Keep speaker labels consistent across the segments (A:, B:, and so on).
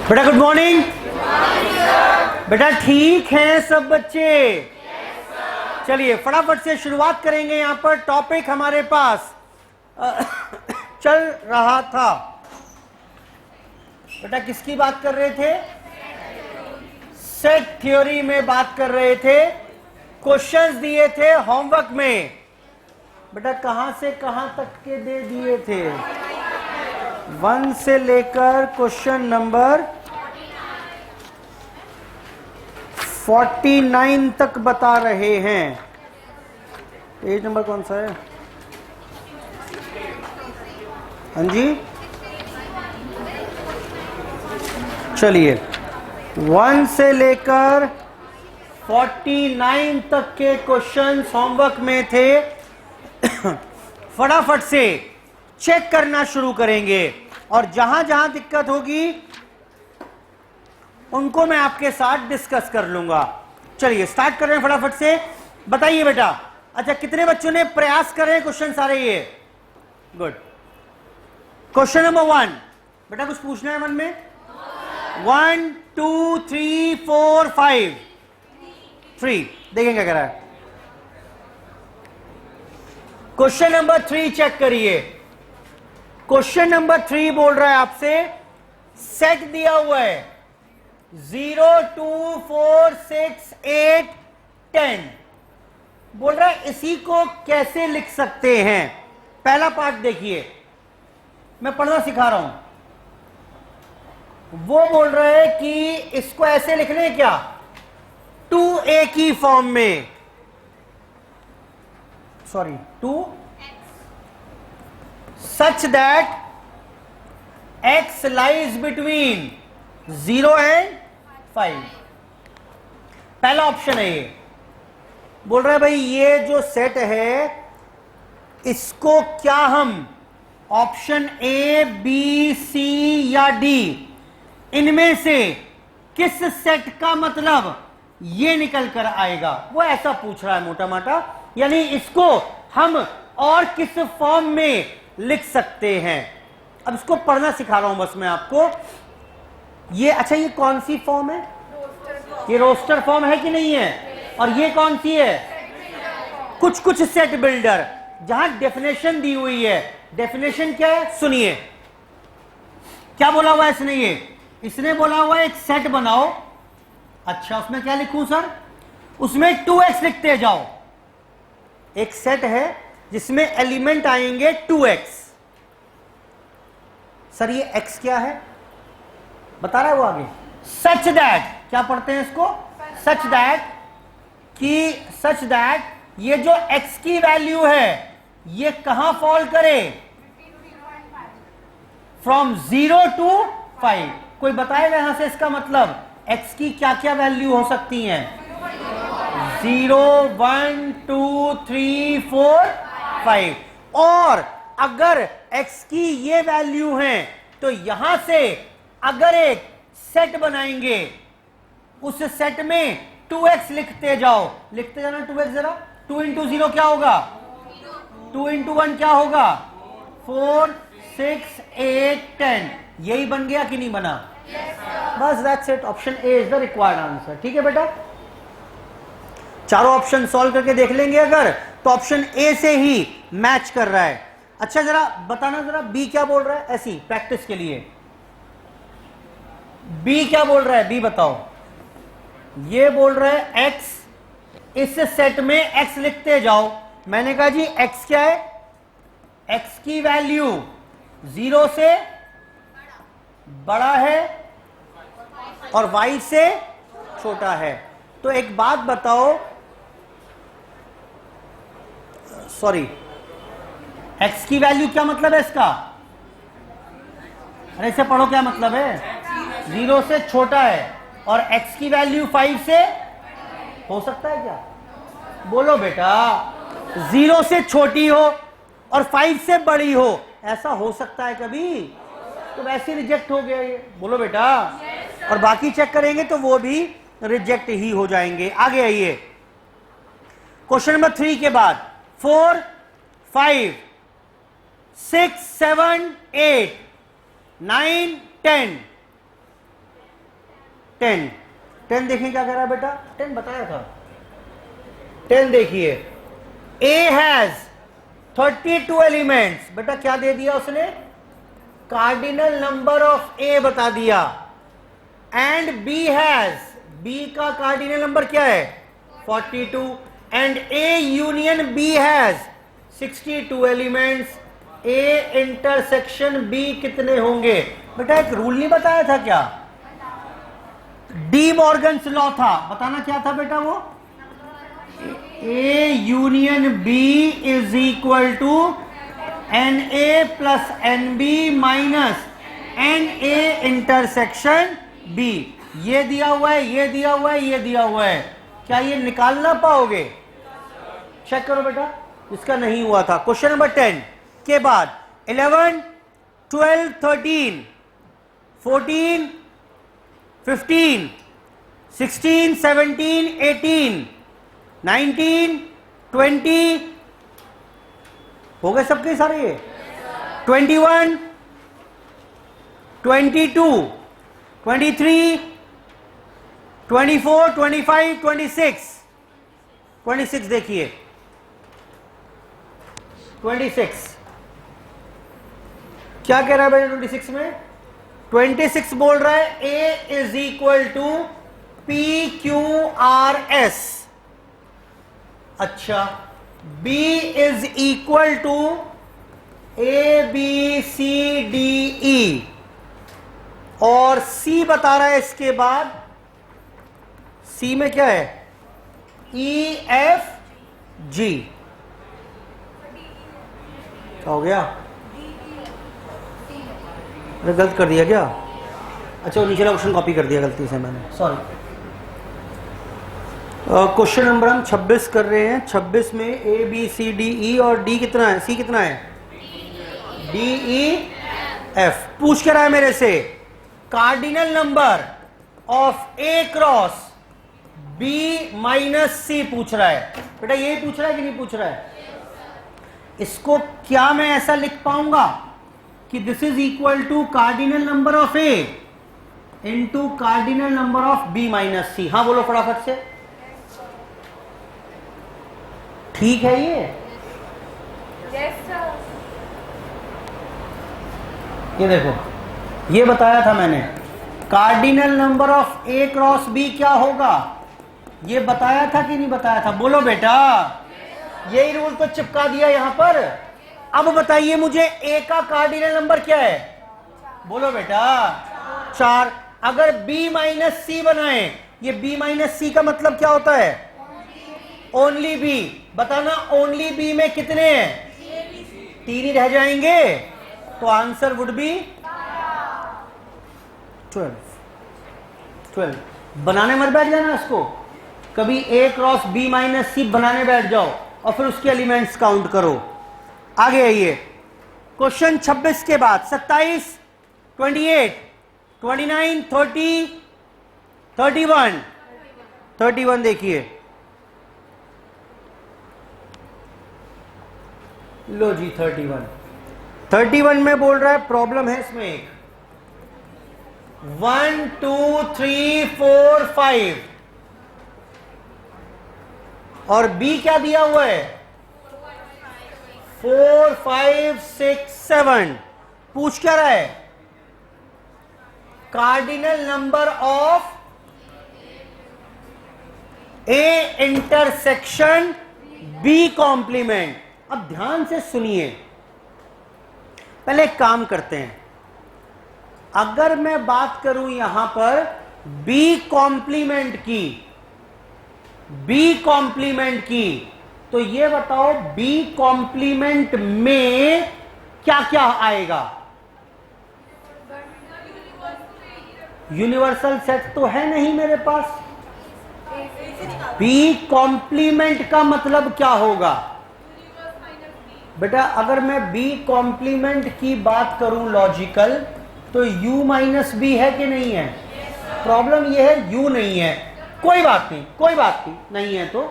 A: बेटा good morning. बेटा ठीक हैं सब बच्चे? चलिए फटाफट से शुरुआत करेंगे। यहां पर टॉपिक हमारे पास चल रहा था। बेटा किसकी बात कर रहे थे? सेट थ्योरी में बात कर रहे थे। क्वेश्चंस दिए थे होमवर्क में। बेटा कहां से कहां तक के दे दिए थे? 1 से लेकर क्वेश्चन नंबर 49 तक बता रहे हैं। पेज नंबर कौन सा है? हाँ जी चलिए 1 से लेकर 49 तक के क्वेश्चंस होमवर्क में थे। फटाफट से चेक करना शुरू करेंगे और जहां जहां दिक्कत होगी उनको मैं आपके साथ डिस्कस कर लूंगा। चलिए स्टार्ट कर रहे हैं फटाफट से। बताइए बेटा, अच्छा कितने बच्चों ने प्रयास कर रहे हैं क्वेश्चन सारे? ये गुड। क्वेश्चन नंबर 1 बेटा कुछ पूछना है मन में? 1 2 3 4 5 3 देखेंगे क्या कह रहा है। क्वेश्चन नंबर 3 चेक करिए। क्वेश्चन नंबर 3 बोल रहा है आपसे सेट दिया हुआ है 0 2 4 6 8 10। बोल रहा है इसी को कैसे लिख सकते हैं। पहला पार्ट देखिए, मैं पढ़ना सिखा रहा हूं। वो बोल रहे हैं कि इसको ऐसे लिख लें क्या? 2a की फॉर्म में, sorry 2 such that x lies between 0 and 5। पहला ऑप्शन है ये। बोल रहा है भाई ये जो सेट है इसको क्या हम ऑप्शन ए बी सी या डी इनमें से किस सेट का मतलब ये निकल कर आएगा, वो ऐसा पूछ रहा है मोटा मोटा। यानी इसको हम और किस फॉर्म में लिख सकते हैं। अब इसको पढ़ना सिखा रहा हूं बस मैं आपको। ये अच्छा ये कौन सी फॉर्म है? ये रोस्टर फॉर्म है कि नहीं है? और ये कौन सी है? कुछ कुछ सेट बिल्डर, जहां डेफिनेशन दी हुई है। डेफिनेशन क्या है सुनिए। क्या बोला हुआ है इसने? इसने बोला हुआ है एक सेट बनाओ। अच्छा उसमें क्या लिखूं सर? उसमें 2x लिखते जाओ। एक सेट है जिसमें एलिमेंट आएंगे 2x। सर ये x क्या है बता रहा है वो आगे। सच दैट, क्या पढ़ते हैं इसको? सच दैट, कि सच दैट ये जो x की वैल्यू है ये कहां फॉल करे? From 0 to 5। कोई बताएगा यहां से इसका मतलब x की क्या क्या वैल्यू हो सकती हैं? 0 1 2 3 4 5। और अगर x की ये वैल्यू है तो यहां से अगर एक सेट बनाएंगे उस सेट में 2x लिखते जाओ। लिखते जाना 2x जरा। 2 into 0 क्या होगा? 2 into 1 क्या होगा? 4 6 8 10। यही बन गया कि नहीं बना? बस that's it. Option A is the required answer. ठीक है बेटा, चारों ऑप्शन सॉल्व करके देख लेंगे अगर तो ऑप्शन ए से ही मैच कर रहा है। अच्छा जरा बताना जरा बी क्या बोल रहा है, ऐसी प्रैक्टिस के लिए। बी क्या बोल रहा है? बी बताओ। ये बोल रहा है एक्स, इस सेट में एक्स लिखते जाओ। मैंने कहा जी एक्स क्या है? एक्स की वैल्यू 0 से बड़ा है और y से छोटा है। तो एक बात बताओ, सॉरी x की वैल्यू क्या मतलब है इसका? अरे इसे पढ़ो, क्या मतलब है? 0 से छोटा है और x की वैल्यू 5 से हो सकता है क्या? बोलो बेटा। 0 से छोटी हो और 5 से बड़ी हो, ऐसा हो सकता है कभी? तो वैसे रिजेक्ट हो गया ये। बोलो बेटा। और बाकी चेक करेंगे तो वो भी रिजेक्ट ही हो जाएंगे। आगे आइए क्वेश्चन नंबर 3 के बाद 4 5 6 7 8 9 10 10। 10 देखें क्या कह रहा है बेटा, 10 बताया था। 10 देखिए, ए हैज 32 एलिमेंट्स। बेटा क्या दे दिया उसने, कार्डिनल नंबर ऑफ ए बता दिया। एंड बी हैज, बी का कार्डिनल नंबर क्या है 42, and A union B has 62 elements. A intersection B कितने होंगे। बेटा एक रूल नहीं बताया था क्या, डी मॉर्गन्स लॉ था, बताना क्या था बेटा वो, A union B is equal to n A plus n B minus n A intersection B. ये दिया हुआ है, ये दिया हुआ है, ये दिया हुआ है, क्या ये निकाल ना पाओगे, चेक करो बेटा। इसका नहीं हुआ था। क्वेश्चन नंबर 10 के बाद 11, 12, 13, 14, 15, 16, 17, 18, 19, 20 हो गए सबके सारे ये, 21, 22, 23, 24, 25, 26, 26 देखिए, 26 क्या कह रहा है भाई 26 में, 26 बोल रहा है A is equal to P Q R S. अच्छा, B is equal to A B C D E, और C बता रहा है इसके बाद, C में क्या है E F G। क्या हो गया, अरे गलत कर दिया क्या, अच्छा वो नीचे वाला क्वेश्चन कॉपी कर दिया गलती से मैंने, सॉरी। क्वेश्चन नंबर हम 26 कर रहे हैं। 26 में ए बी सी डी ई और डी कितना है, सी कितना है, डी ई एफ। पूछ के रहा है मेरे से cardinal number of A cross B minus C पूछ रहा है। बेटा यही पूछ रहा है कि नहीं पूछ रहा है, इसको क्या मैं ऐसा लिख पाऊंगा कि this is equal to cardinal number of A into cardinal number of B minus C. हाँ बोलो फटाफट से, ठीक है ये,
B: yes, sir.
A: ये देखो ये बताया था मैंने, cardinal number of A cross B क्या होगा, ये बताया था कि नहीं बताया था, बोलो बेटा। यही रूल तो चिपका दिया यहां पर। अब बताइए मुझे ए का कार्डिनल नंबर क्या है, बोलो बेटा 4। अगर b माइनस सी बनाए, ये b माइनस सी का मतलब क्या होता है, ओनली b। बताना ओनली b में कितने हैं, 3 ही रह जाएंगे, तो आंसर वुड बी 12। बनाने मत बैठ जाना इसको, कभी a क्रॉस b माइनस सी बनाने बैठ जाओ और फिर उसके एलिमेंट्स काउंट करो। आगे आइए, क्वेश्चन 26 के बाद 27, 28, 29, 30, 31, 31 देखिए, लो जी 31 में बोल रहा है प्रॉब्लम है इसमें एक, 1 2 3 4 5 और बी क्या दिया हुआ है 4 5 6 7। पूछ क्या रहा है, cardinal number of A intersection B complement. अब ध्यान से सुनिए, पहले एक काम करते हैं, अगर मैं बात करूं यहां पर बी कॉम्प्लीमेंट की, तो ये बताओ बी कॉम्प्लीमेंट में क्या क्या आएगा, यूनिवर्सल सेट तो है नहीं मेरे पास। बी कॉम्प्लीमेंट का मतलब क्या होगा बेटा, अगर मैं बी कॉम्प्लीमेंट की बात करूं लॉजिकल, तो u माइनस बी है कि नहीं है, प्रॉब्लम यह है u नहीं है, कोई बात नहीं है तो,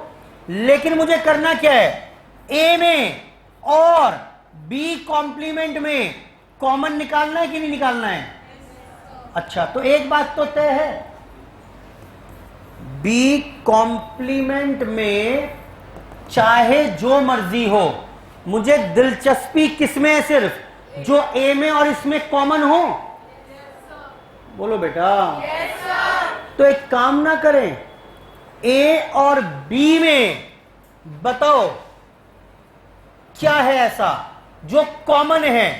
A: लेकिन मुझे करना क्या है, a में और b कॉम्प्लीमेंट में कॉमन निकालना है कि नहीं निकालना है। अच्छा, तो एक बात तो तय है, बी कॉम्प्लीमेंट में चाहे जो मर्जी हो, मुझे दिलचस्पी किसमें है? सिर्फ जो ए में और इसमें कॉमन हो। बोलो बेटा। तो एक काम ना करें, ए और बी में बताओ क्या है ऐसा जो कॉमन है?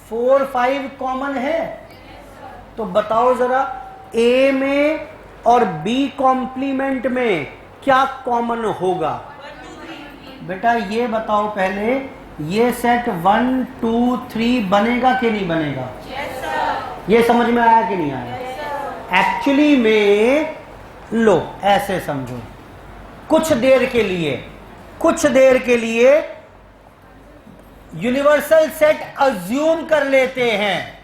A: 4 5 कॉमन है। तो बताओ जरा, ए में और बी कॉम्प्लीमेंट में क्या कॉमन होगा? बेटा ये बताओ पहले, ये सेट 1 2 3 बनेगा कि नहीं बनेगा? ये समझ में आया कि नहीं आया? एक्चुअली में लो ऐसे समझो, कुछ देर के लिए यूनिवर्सल सेट अज्यूम कर लेते हैं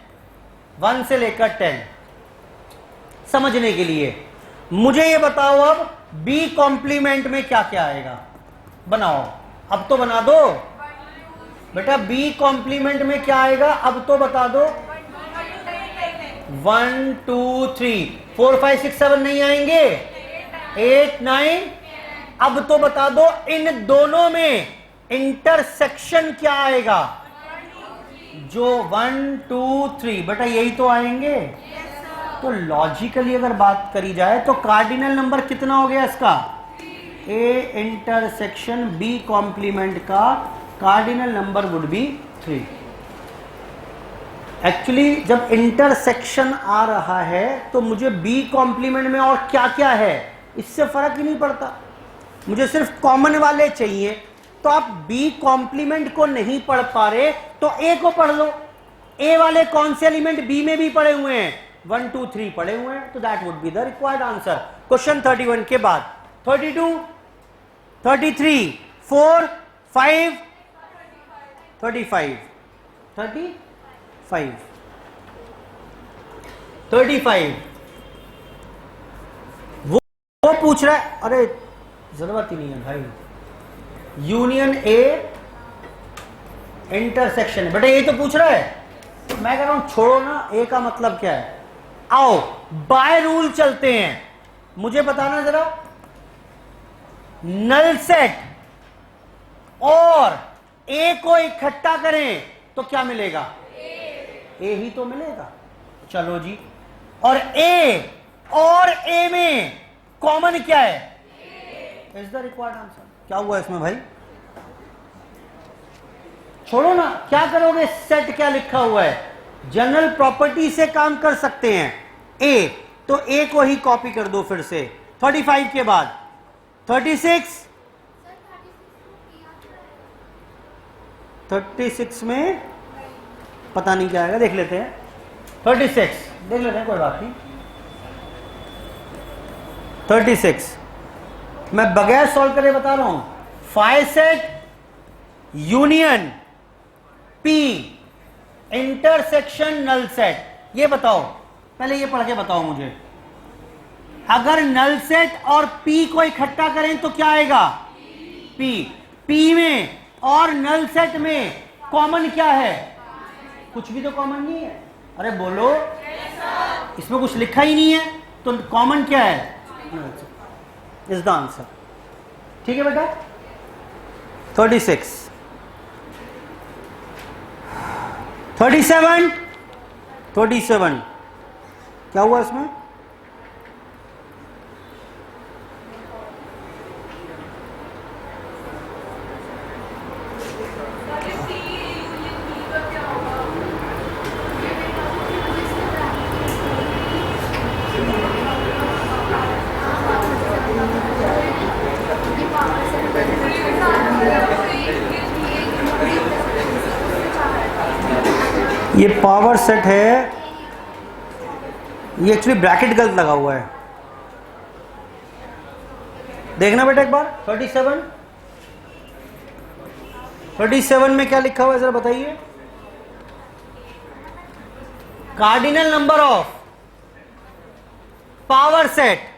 A: 1 से लेकर 10 समझने के लिए। मुझे ये बताओ अब बी कॉम्प्लीमेंट में क्या क्या आएगा? बनाओ, अब तो बना दो बेटा। बी कॉम्प्लीमेंट में क्या आएगा अब तो बता दो। 1 2 3 4 5 6 7 नहीं आएंगे? 8 9। अब तो बता दो इन दोनों में इंटरसेक्शन क्या आएगा? जो 1 2 3 बेटा यही तो आएंगे। तो लॉजिकली अगर बात करी जाए तो कार्डिनल नंबर कितना हो गया इसका? ए इंटरसेक्शन बी कॉम्प्लीमेंट का cardinal number would be 3। Actually जब इंटरसेक्शन आ रहा है तो मुझे बी कॉम्प्लीमेंट में और क्या क्या है इससे फर्क ही नहीं पड़ता, मुझे सिर्फ कॉमन वाले चाहिए। तो आप बी कॉम्प्लीमेंट को नहीं पढ़ पा रहे तो ए को पढ़ लो। ए वाले कौन से एलिमेंट बी में भी पढ़े हुए हैं? 1 2 3 पढ़े हुए हैं। तो that would be the required answer. Question 31 के बाद 32 33 4 5 35 वो पूछ रहा है, अरे जरूरत ही नहीं है भाई, यूनियन ए इंटरसेक्शन बेटा ये तो पूछ रहा है। मैं कह रहा हूं छोड़ो ना, ए का मतलब क्या है। आओ बाय रूल चलते हैं। मुझे बताना जरा, नल सेट और ए को इकट्ठा करें तो क्या मिलेगा? ए ही तो मिलेगा। चलो जी, और ए में कॉमन क्या है? Is the required answer. क्या हुआ इसमें भाई? छोड़ो ना, क्या करोगे? सेट क्या लिखा हुआ है? जनरल प्रॉपर्टी से काम कर सकते हैं। ए तो ए को ही कॉपी कर दो फिर से। 35 के बाद 36 में पता नहीं क्या आएगा, देख लेते हैं। 36 देख लेते हैं, कोई बात नहीं। 36 मैं बगैर सॉल्व करे बता रहा हूं। Five set union P intersection null set. ये बताओ, पहले ये पढ़ के बताओ मुझे, अगर नल सेट और पी को इकट्ठा करें तो क्या आएगा? पी में और नल सेट में कॉमन क्या है? कुछ भी तो कॉमन नहीं है। अरे बोलो, इसमें कुछ लिखा ही नहीं है तो कॉमन क्या है? Is the answer. ठीक है बेटा। 36 37 क्या हुआ इसमें? ये पावर सेट है, ये एक्चुअली ब्रैकेट गलत लगा हुआ है, देखना बेटा एक बार। 37 में क्या लिखा हुआ है जरा बताइए। Cardinal number of power set.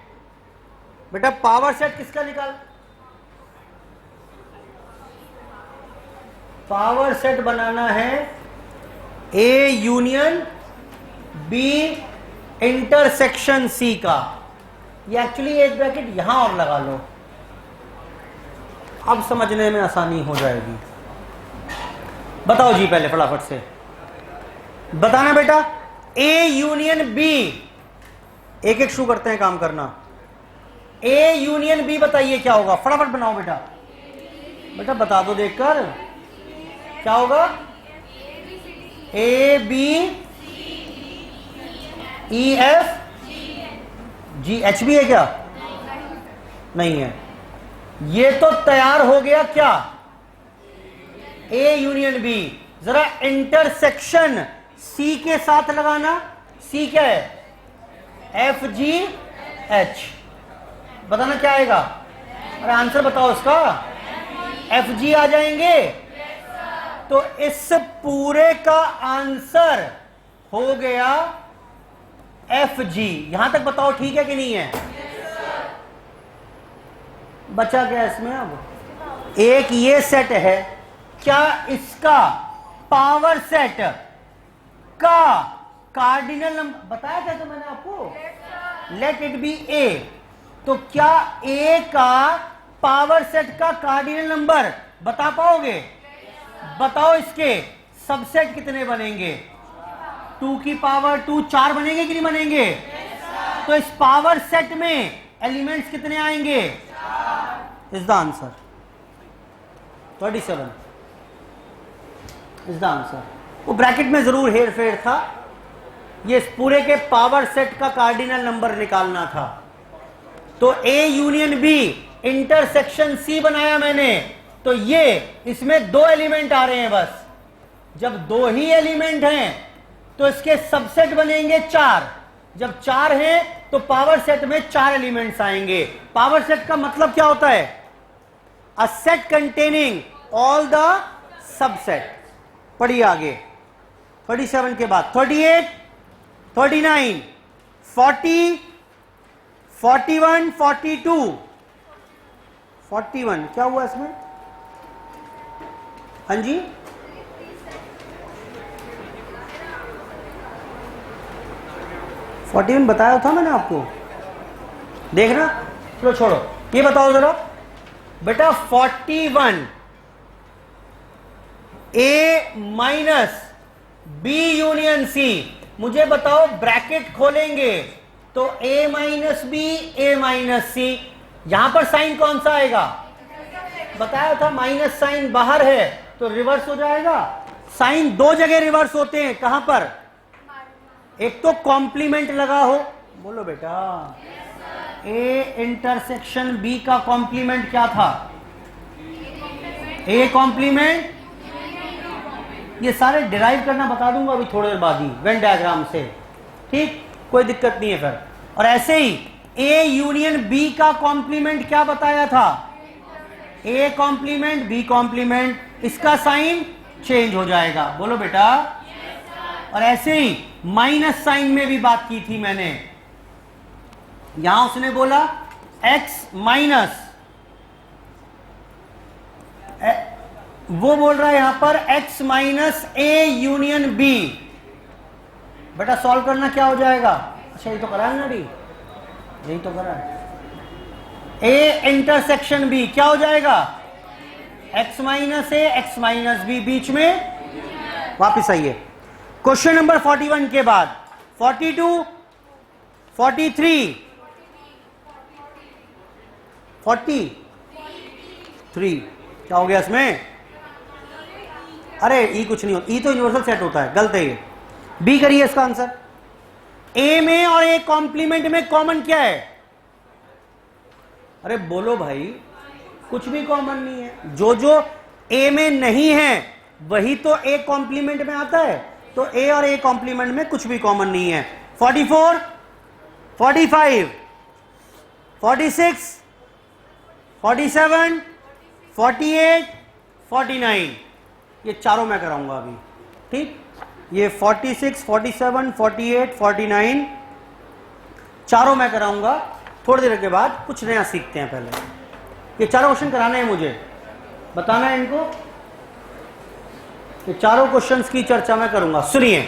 A: बेटा पावर सेट किसका निकाल? पावर सेट बनाना है A union B intersection C का। ये एक्चुअली एक ब्रैकेट यहां और लगा लो, अब समझने में आसानी हो जाएगी। बताओ जी पहले फटाफट से बताना बेटा, ए यूनियन बी, एक एक शुरू करते हैं काम करना। ए यूनियन बी बताइए क्या होगा, फटाफट बनाओ बेटा, बेटा बता दो देखकर क्या होगा। A B E F G, H B है क्या? नहीं है। ये तो तैयार हो गया क्या, ए यूनियन बी। जरा इंटरसेक्शन सी के साथ लगाना, सी क्या है? एफ जी एच, बताना क्या आएगा? अरे आंसर बताओ इसका, एफ जी आ जाएंगे। तो इस पूरे का आंसर हो गया एफ जी। यहां तक बताओ ठीक है कि नहीं है? बचा क्या इसमें? अब एक ये सेट है, क्या इसका पावर सेट का कार्डिनल नंबर बताया था तो मैंने आपको, लेट इट बी ए। तो क्या ए का पावर सेट का कार्डिनल नंबर बता पाओगे? बताओ इसके सबसेट कितने बनेंगे? 2 की पावर 2 4 बनेंगे कि नहीं बनेंगे? तो इस पावर सेट में एलिमेंट्स कितने आएंगे? Is the answer 37 is the answer. वो ब्रैकेट में जरूर हेर फेर था, ये इस पूरे के पावर सेट का कार्डिनल नंबर निकालना था। तो A union B intersection C बनाया मैंने, तो ये इसमें 2 एलिमेंट आ रहे हैं बस। जब 2 ही एलिमेंट हैं तो इसके सबसेट बनेंगे 4। जब 4 हैं तो पावर सेट में 4 एलिमेंट्स आएंगे। पावर सेट का मतलब क्या होता है? A set containing all the subset. पढ़िए आगे, 37 के बाद 38, 39, 40, 41, 42, 41 क्या हुआ इसमें? हाँ जी, फोर्टी बताया था मैंने आपको, देखना। चलो छोड़ो, ये बताओ जरा बेटा, 41 ए माइनस बी यूनियन सी। मुझे बताओ, ब्रैकेट खोलेंगे तो ए माइनस बी ए माइनस सी, यहां पर साइन कौन सा आएगा? बताया था माइनस साइन बाहर है तो रिवर्स हो जाएगा। साइन 2 जगह रिवर्स होते हैं, कहां पर? एक तो कॉम्प्लीमेंट लगा हो, बोलो बेटा। ए इंटरसेक्शन बी का कॉम्प्लीमेंट क्या था? A complement. ये सारे डिराइव करना बता दूंगा अभी थोड़ी देर बाद ही वेन डायग्राम से, ठीक, कोई दिक्कत नहीं है फिर। और ऐसे ही ए यूनियन बी का कॉम्प्लीमेंट क्या बताया था? ए कॉम्प्लीमेंट बी कॉम्प्लीमेंट, इसका साइन चेंज हो जाएगा, बोलो बेटा। और ऐसे ही माइनस साइन में भी बात की थी मैंने, यहां उसने बोला एक्स माइनस, वो बोल रहा है यहां पर x minus A union B. बेटा सॉल्व करना क्या हो जाएगा? अच्छा ये तो करा है ना डी, यही तो करा है। ए इंटरसेक्शन बी क्या हो जाएगा? एक्स माइनस ए एक्स माइनस बी, बीच में वापिस आइए। क्वेश्चन नंबर 41 के बाद 42, 43, 43 क्या हो गया इसमें? अरे ई कुछ नहीं होता, ई तो यूनिवर्सल सेट होता है, गलत है ये। बी करिए इसका आंसर। ए में और ए कॉम्प्लीमेंट में कॉमन क्या है? अरे बोलो भाई, कुछ भी कॉमन नहीं है। जो जो ए में नहीं है वही तो ए कॉम्प्लीमेंट में आता है, तो ए और ए कॉम्प्लीमेंट में कुछ भी कॉमन नहीं है। 44, 45, 46, 47, 48, 49, ये चारों मैं कराऊंगा अभी, ठीक। ये 46, 47, 48, 49 चारों मैं कराऊंगा थोड़ी देर के बाद। कुछ नया सीखते हैं, पहले ये चारों क्वेश्चन कराने हैं मुझे, बताना है इनको। ये चारों क्वेश्चंस की चर्चा मैं करूंगा। सुनिए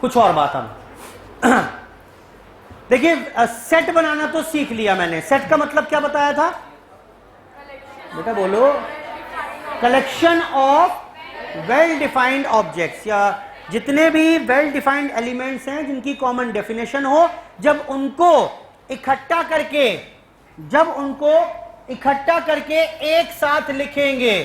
A: कुछ और बात हम देखिए सेट बनाना तो सीख लिया मैंने। सेट का मतलब क्या बताया था बेटा, बोलो। Collection of well defined objects, या जितने भी वेल डिफाइंड एलिमेंट्स हैं जिनकी कॉमन डेफिनेशन हो, जब उनको इकट्ठा करके एक साथ लिखेंगे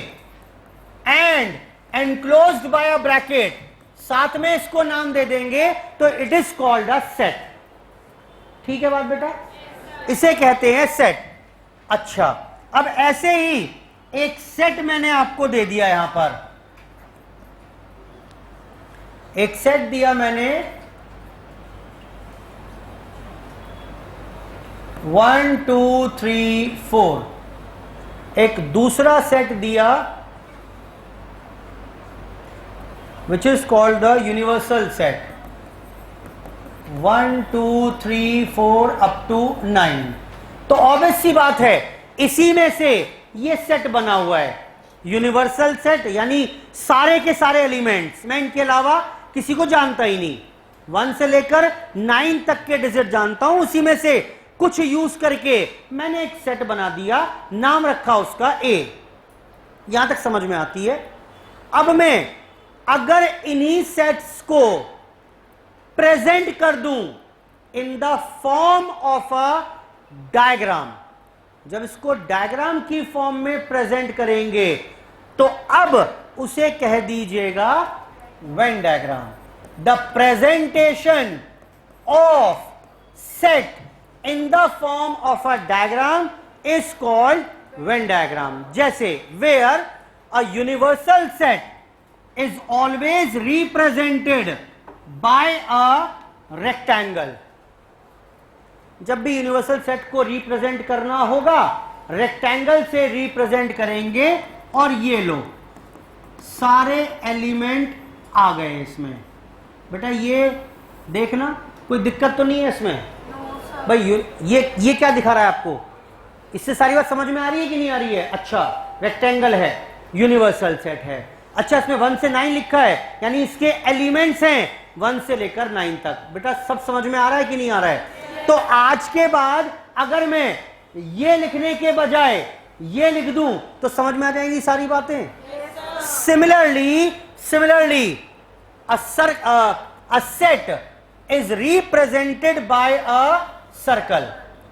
A: and enclosed bye a bracket, साथ में इसको नाम दे देंगे, तो it is called a set. ठीक है बात बेटा, इसे कहते हैं सेट। अच्छा, अब ऐसे ही एक सेट मैंने आपको दे दिया, यहां पर एक सेट दिया मैंने 1 2 3 4, एक दूसरा सेट दिया which is called the universal set 1 2 3 4 up to 9। तो ऑब्वियस सी बात है, इसी में से ये सेट बना हुआ है यूनिवर्सल सेट, यानी सारे के सारे एलिमेंट्स, मैं इनके अलावा किसी को जानता ही नहीं, 1 से लेकर 9 तक के डिजिट जानता हूं, उसी में से कुछ यूज करके मैंने एक सेट बना दिया, नाम रखा उसका ए। यहां तक समझ में आती है। अब मैं अगर इन्हीं सेट्स को प्रेजेंट कर दूं इन the form of a diagram, जब इसको डायग्राम की फॉर्म में प्रेजेंट करेंगे तो अब उसे कह दीजिएगा Venn diagram. The presentation of set in the form of a diagram is called Venn diagram. जैसे where a universal set is always represented by a rectangle. जब भी यूनिवर्सल सेट को रिप्रेजेंट करना होगा, रेक्टेंगल से रिप्रेजेंट करेंगे, और ये लो सारे एलिमेंट आ गए इसमें। बेटा ये देखना, कोई दिक्कत तो नहीं है इसमें? भाई ये क्या दिखा रहा है आपको? इससे सारी बात समझ में आ रही है कि नहीं आ रही है? अच्छा, रेक्टेंगल है, यूनिवर्सल सेट है। अच्छा, इसमें 1 से 9 लिखा है, यानी इसके एलिमेंट्स हैं 1 से लेकर 9 तक। बेटा सब समझ में आ रहा है कि नहीं आ रहा है? तो आज के बाद अगर मैं ये लिखने के बजाय ये लिख दूं तो समझ में आ जाएंगी सारी बातें। Similarly a set is represented by a circle।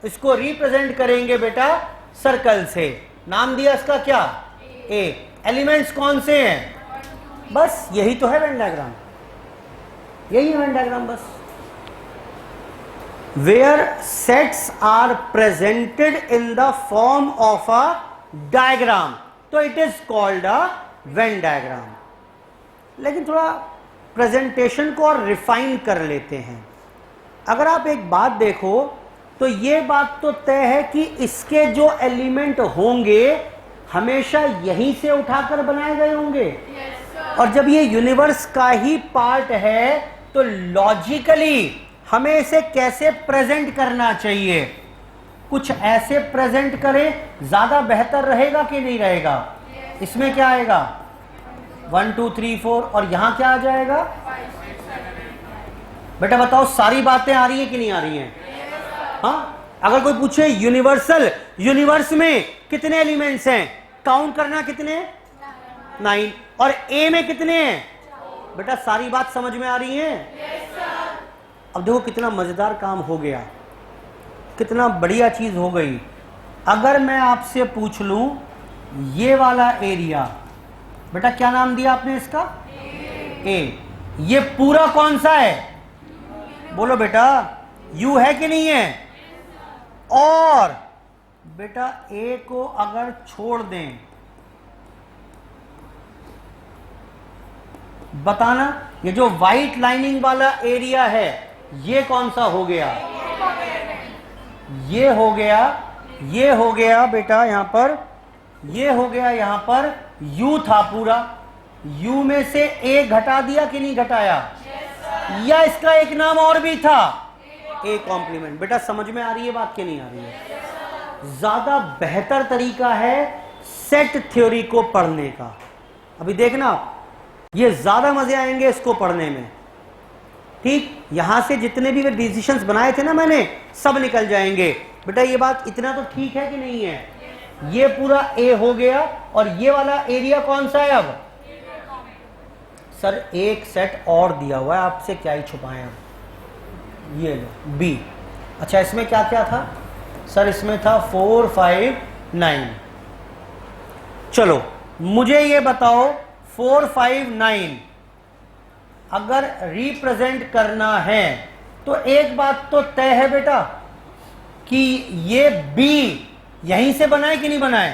A: इसको रिप्रेजेंट करेंगे बेटा सर्कल से। नाम दिया इसका क्या? ए। एलिमेंट्स कौन से हैं? बस यही तो है वेन डायग्राम, यही है वेन डायग्राम बस। Where sets are presented in the form of a diagram, तो it is called a Venn diagram। लेकिन थोड़ा प्रेजेंटेशन को और रिफाइन कर लेते हैं। अगर आप एक बात देखो तो ये बात तो तय है कि इसके जो एलिमेंट होंगे हमेशा यहीं से उठाकर बनाए गए होंगे। और जब ये यूनिवर्स का ही पार्ट है तो लॉजिकली हमें इसे कैसे प्रेजेंट करना चाहिए? कुछ ऐसे प्रेजेंट करें, ज्यादा बेहतर रहेगा कि नहीं रहेगा? इसमें क्या आएगा? 1 2 3 4, और यहां क्या आ जाएगा? बेटा बताओ सारी बातें आ रही है कि नहीं आ रही हैं? हाँ, अगर कोई पूछे यूनिवर्स में कितने एलिमेंट्स हैं, काउंट करना कितने? 9। और ए में कितने हैं? बेटा सारी बात समझ में आ रही है? अब देखो कितना मजेदार काम हो गया, कितना बढ़िया चीज हो गई। अगर मैं आपसे पूछ लूं ये वाला एरिया, बेटा क्या नाम दिया आपने इसका? ए। ये पूरा कौन सा है? बोलो बेटा, यू है कि नहीं है? और बेटा ए को अगर छोड़ दें, बताना ये जो व्हाइट लाइनिंग वाला एरिया है ये कौन सा हो गया? ये हो गया, ये हो गया बेटा यहां पर, ये हो गया यहां पर यू था पूरा। यू में से ए घटा दिया कि नहीं घटाया? या इसका एक नाम और भी था, ए कॉम्प्लीमेंट। बेटा समझ में आ रही है बात कि नहीं आ रही है? ज्यादा बेहतर तरीका है सेट थ्योरी को पढ़ने का। अभी देखना ये ज्यादा मजे आएंगे इसको पढ़ने में। ठीक, यहां से जितने भी डिसीजंस बनाए थे ना मैंने, सब निकल जाएंगे। बेटा ये बात इतना तो ठीक है कि नहीं है? ये पूरा ए हो गया, और ये वाला एरिया कौन सा है अब? सर एक सेट और दिया हुआ है, आपसे क्या ही छुपाएं हम। ये लो बी। अच्छा इसमें क्या क्या था? सर इसमें था 4 5 9। चलो मुझे ये बताओ 4 5 9 अगर रिप्रेजेंट करना है तो एक बात तो तय है बेटा कि ये बी यहीं से बनाए कि नहीं बनाए?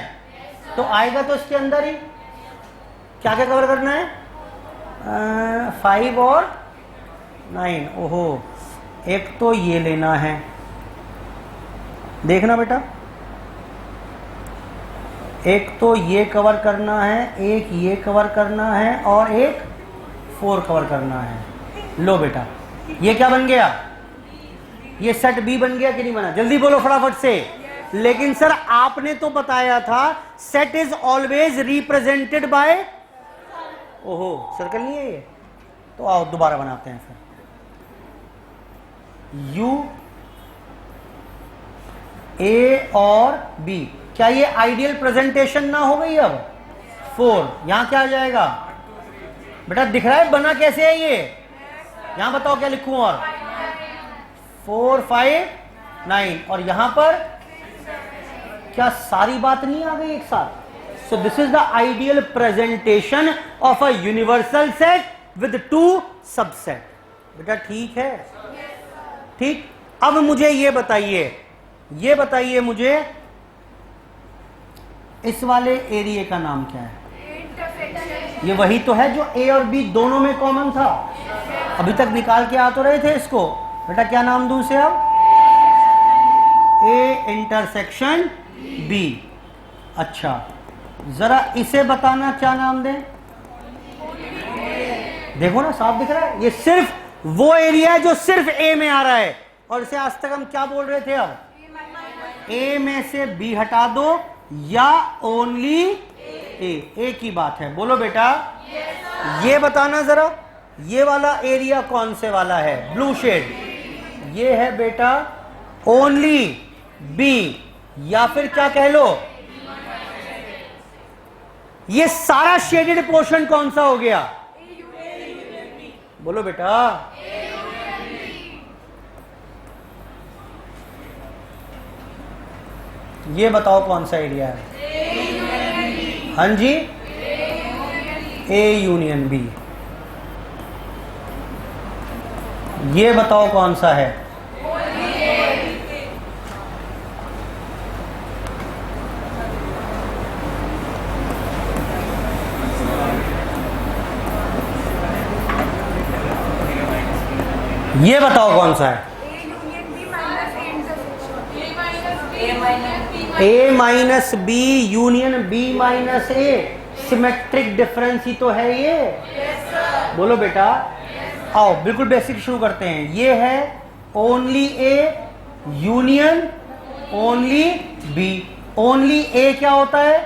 A: तो आएगा तो इसके अंदर ही। क्या क्या कवर करना है? 5 और 9। ओहो, एक तो ये लेना है, देखना बेटा, एक तो ये कवर करना है, एक ये कवर करना है, और एक 4 कवर करना है। लो बेटा ये क्या बन गया? ये सेट बी बन गया कि नहीं बना? जल्दी बोलो फटाफट से। लेकिन सर आपने तो बताया था set is always represented bye, ओहो सर्कल नहीं है ये, तो आओ दोबारा बनाते हैं फिर। यू ए और बी, क्या ये आइडियल प्रेजेंटेशन ना हो गई? अब 4 यहां क्या आ जाएगा बेटा? दिख रहा है बना कैसे है ये? यहां बताओ क्या लिखूं? और 4 5 9, और यहां पर क्या सारी बात नहीं आ गई एक साथ? So this is the ideal presentation of a universal set with 2 subset. बेटा ठीक है, ठीक। अब मुझे ये बताइए मुझे इस वाले एरिया का नाम क्या है? ये वही तो है जो ए और बी दोनों में कॉमन था। अभी तक निकाल के आ तो रहे थे इसको। बेटा क्या नाम दूं इसे अब? A intersection B. अच्छा जरा इसे बताना क्या नाम दें? देखो ना साफ दिख रहा है, ये सिर्फ वो एरिया है जो सिर्फ ए में आ रहा है। और इसे आज तक हम क्या बोल रहे थे? अब ए में से बी हटा दो या ओनली ए, ए की बात है। बोलो बेटा ये बताना जरा, ये वाला एरिया कौन से वाला है? ब्लू शेड, ये है बेटा ओनली बी, या फिर क्या कह लो ये सारा शेडेड पोर्शन कौन सा हो गया? बोलो बेटा। ये बताओ कौन सा एरिया है? हाँ जी, ए यूनियन बी। ये बताओ कौन सा है? ये बताओ कौन सा है? A minus B union B minus A. Symmetric difference ही तो है ये। बोलो बेटा। आओ बिल्कुल बेसिक शुरू करते हैं। ये है only A union only B. Only A क्या होता है?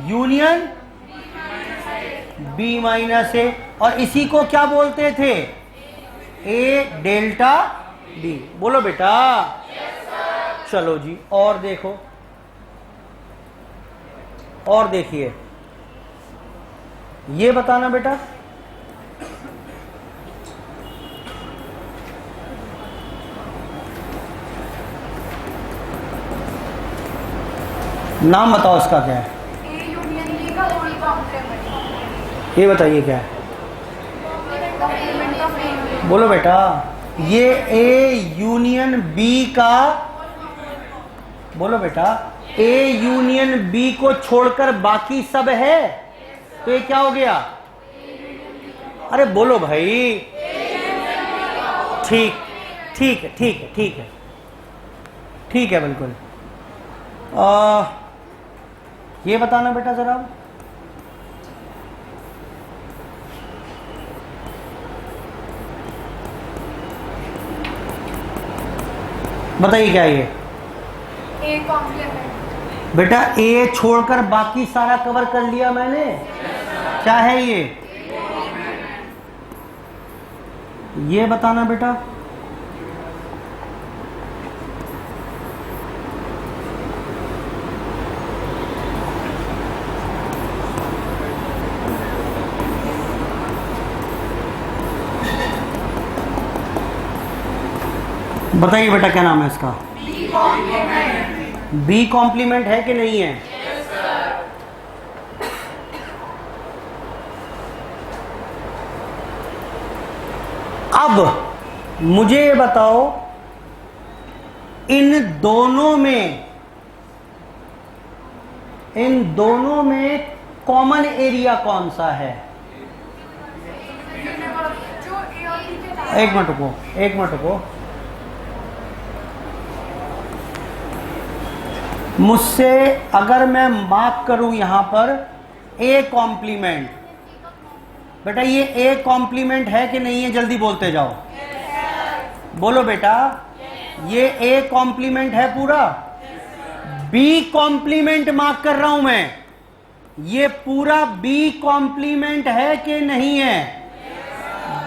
A: यूनियन बी माइनस ए, और इसी को क्या बोलते थे? ए डेल्टा बी। बोलो बेटा। चलो जी और देखो, और देखिए, ये बताना बेटा नाम बताओ इसका क्या है?
B: ए यूनियन बी का होल कॉम्प्लीमेंट।
A: ये बताइए क्या है? बोलो बेटा। ये ए यूनियन बी का, बोलो बेटा, ए यूनियन बी को छोड़कर बाकी सब है, तो ये क्या हो गया? अरे बोलो भाई। ठीक ठीक है, ठीक है, ठीक है, ठीक है, बिल्कुल। ये बताना बेटा जरा, बताइए क्या ये?
B: A complement.
A: बेटा ए छोड़कर बाकी सारा कवर कर लिया मैंने। क्या है ये? ये बताना बेटा, बताइए बेटा क्या नाम है इसका? बी कॉम्प्लीमेंट है कि नहीं है? अब मुझे ये बताओ, इन दोनों में कॉमन एरिया कौन सा है?
B: जो ए और बी के
A: एक मिनट रुको। मुझसे अगर मैं मार्क करूं यहां पर ए कॉम्प्लीमेंट, बेटा ये ए कॉम्प्लीमेंट है कि नहीं है? जल्दी बोलते जाओ। बोलो बेटा, ये ए कॉम्प्लीमेंट है पूरा? बी कॉम्प्लीमेंट मार्क कर रहा हूं मैं, ये पूरा बी कॉम्प्लीमेंट है कि नहीं है?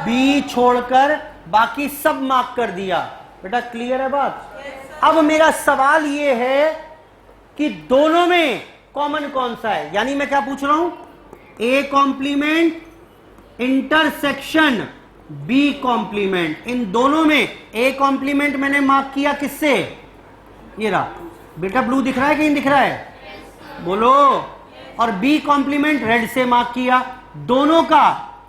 A: बी छोड़कर बाकी सब मार्क कर दिया। बेटा क्लियर है बात? अब मेरा सवाल ये है कि दोनों में कॉमन कौन सा है? यानी मैं क्या पूछ रहा हूं, A complement intersection B complement, इन दोनों में ए कॉम्प्लीमेंट मैंने मार्क किया किससे? ये रहा बेटा, ब्लू दिख रहा है कि नहीं दिख रहा है? बोलो। और बी कॉम्प्लीमेंट रेड से मार्क किया। दोनों का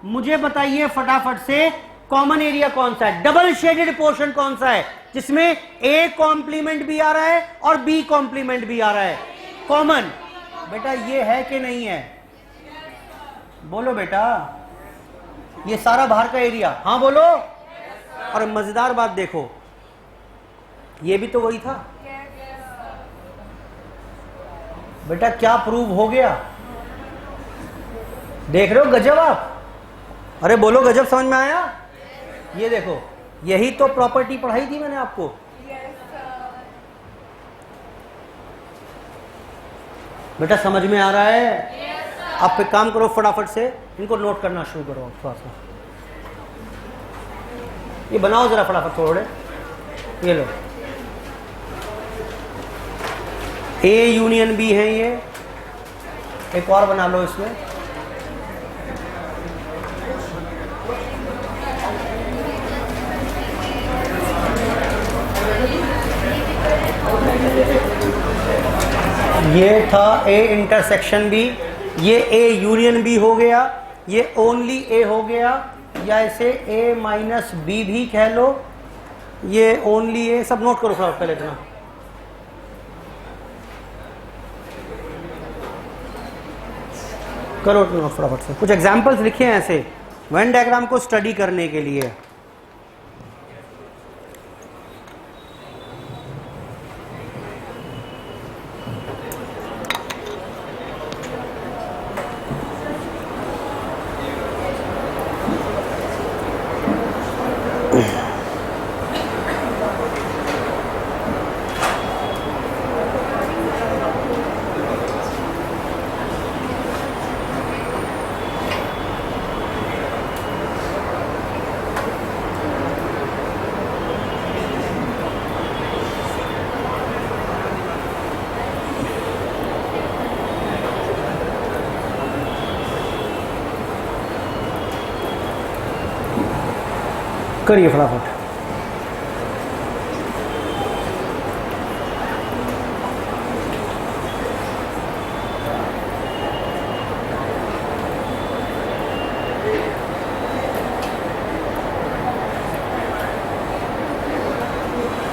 A: मुझे बताइए फटाफट से कॉमन एरिया कौन सा है? डबल शेडेड पोर्शन कौन सा है जिसमें ए कॉम्प्लीमेंट भी आ रहा है और बी कॉम्प्लीमेंट भी आ रहा है? कॉमन। बेटा ये है कि नहीं है? बोलो बेटा, ये सारा बाहर का एरिया, हाँ बोलो। और मजेदार बात देखो, ये भी तो वही था बेटा। क्या प्रूव हो गया? देख रहे हो गजब आप? अरे बोलो गजब, समझ में आया? ये देखो, यही तो प्रॉपर्टी पढ़ाई थी मैंने आपको। बेटा समझ में आ रहा है? आप पे काम करो, फटाफट से इनको नोट करना शुरू करो थोड़ा सा। ये बनाओ जरा फटाफट थोड़े, ये लो। ए यूनियन बी है ये, एक और बना लो इसमें। ये था ए इंटरसेक्शन बी, ये ए यूनियन बी हो गया, ये ओनली ए हो गया, या इसे ए माइनस बी भी कह लो, ये ओनली ए। सब नोट करो फटाफट पहले इतना। करो नोट फटाफट से। कुछ एग्जाम्पल्स लिखे हैं ऐसे वेन डायग्राम को स्टडी करने के लिए। करिए फटाफट।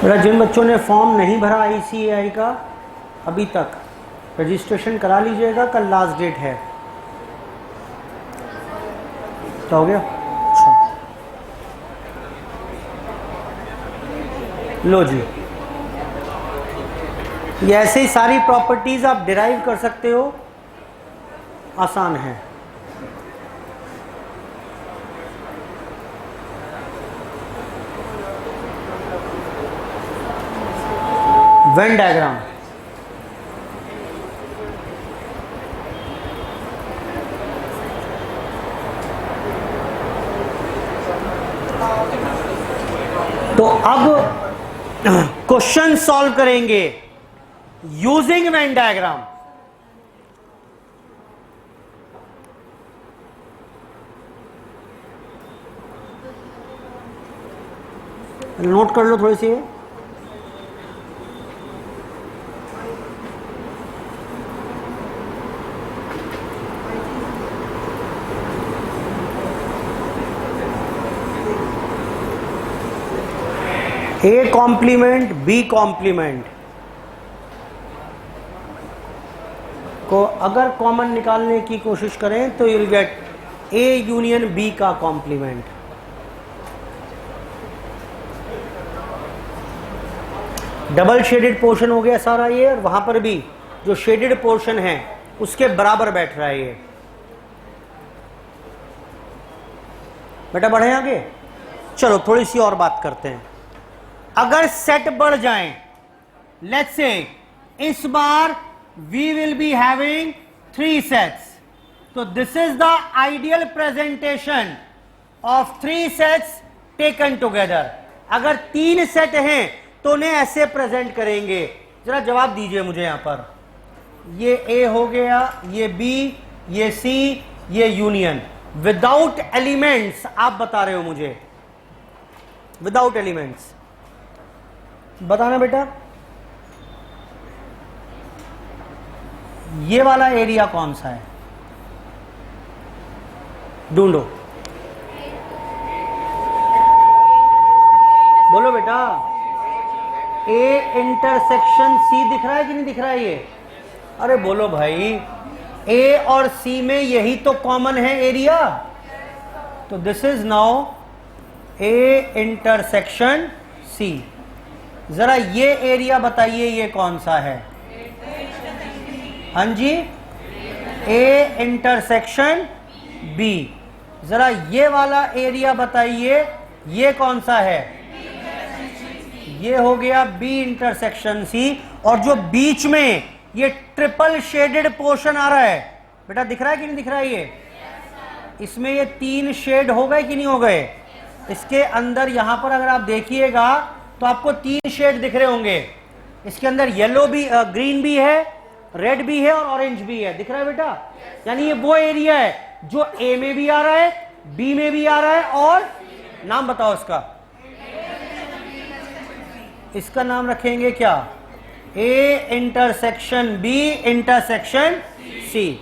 A: मेरा जिन बच्चों ने फॉर्म नहीं भरा ICAI का अभी तक, रजिस्ट्रेशन करा लीजिएगा, कल लास्ट डेट है। क्या हो गया? लो जी, ये ऐसे ही सारी प्रॉपर्टीज आप डिराइव कर सकते हो, आसान है। वेन डायग्राम, तो अब क्वेश्चन सॉल्व करेंगे यूजिंग वेन डायग्राम। नोट कर लो थोड़ी सी। ए कॉम्प्लीमेंट बी कॉम्प्लीमेंट को अगर कॉमन निकालने की कोशिश करें तो you will get A union B का कॉम्प्लीमेंट। डबल शेडेड पोर्शन हो गया सारा ये, और वहां पर भी जो शेडेड पोर्शन है उसके बराबर बैठ रहा है ये। बेटा बढ़े आगे, चलो थोड़ी सी और बात करते हैं। अगर सेट बढ़ जाएं, लेट्स से इस बार we will be having 3 sets, तो this is the ideal presentation of 3 sets taken together. अगर 3 सेट हैं तो उन्हें ऐसे प्रेजेंट करेंगे। जरा जवाब दीजिए मुझे यहां पर। ये ए हो गया, ये बी, ये सी, ये यूनियन विदाउट एलिमेंट्स। आप बता रहे हो मुझे विदाउट एलिमेंट्स, बताना बेटा। ये वाला एरिया कौन सा है, ढूंढो, बोलो बेटा। ए इंटरसेक्शन सी दिख रहा है कि नहीं दिख रहा है ये? अरे बोलो भाई, ए और सी में यही तो कॉमन है एरिया। तो this is now A intersection C. जरा ये एरिया बताइए ये कौन सा है? हाँ जी, ए इंटरसेक्शन बी। जरा ये वाला एरिया बताइए ये कौन सा है? ये हो गया बी इंटरसेक्शन सी। और जो बीच में ये ट्रिपल शेडेड पोर्शन आ रहा है बेटा, दिख रहा है कि नहीं दिख रहा है ये? इसमें ये 3 शेड हो गए कि नहीं हो गए? इसके अंदर यहां पर अगर आप देखिएगा तो आपको 3 शेड दिख रहे होंगे। इसके अंदर येलो भी, ग्रीन भी है, रेड भी है और ऑरेंज भी है। दिख रहा है बेटा? यानी ये वो एरिया है जो ए में भी आ रहा है, बी में भी आ रहा है, और नाम बताओ इसका। इसका नाम रखेंगे क्या? A intersection B intersection C.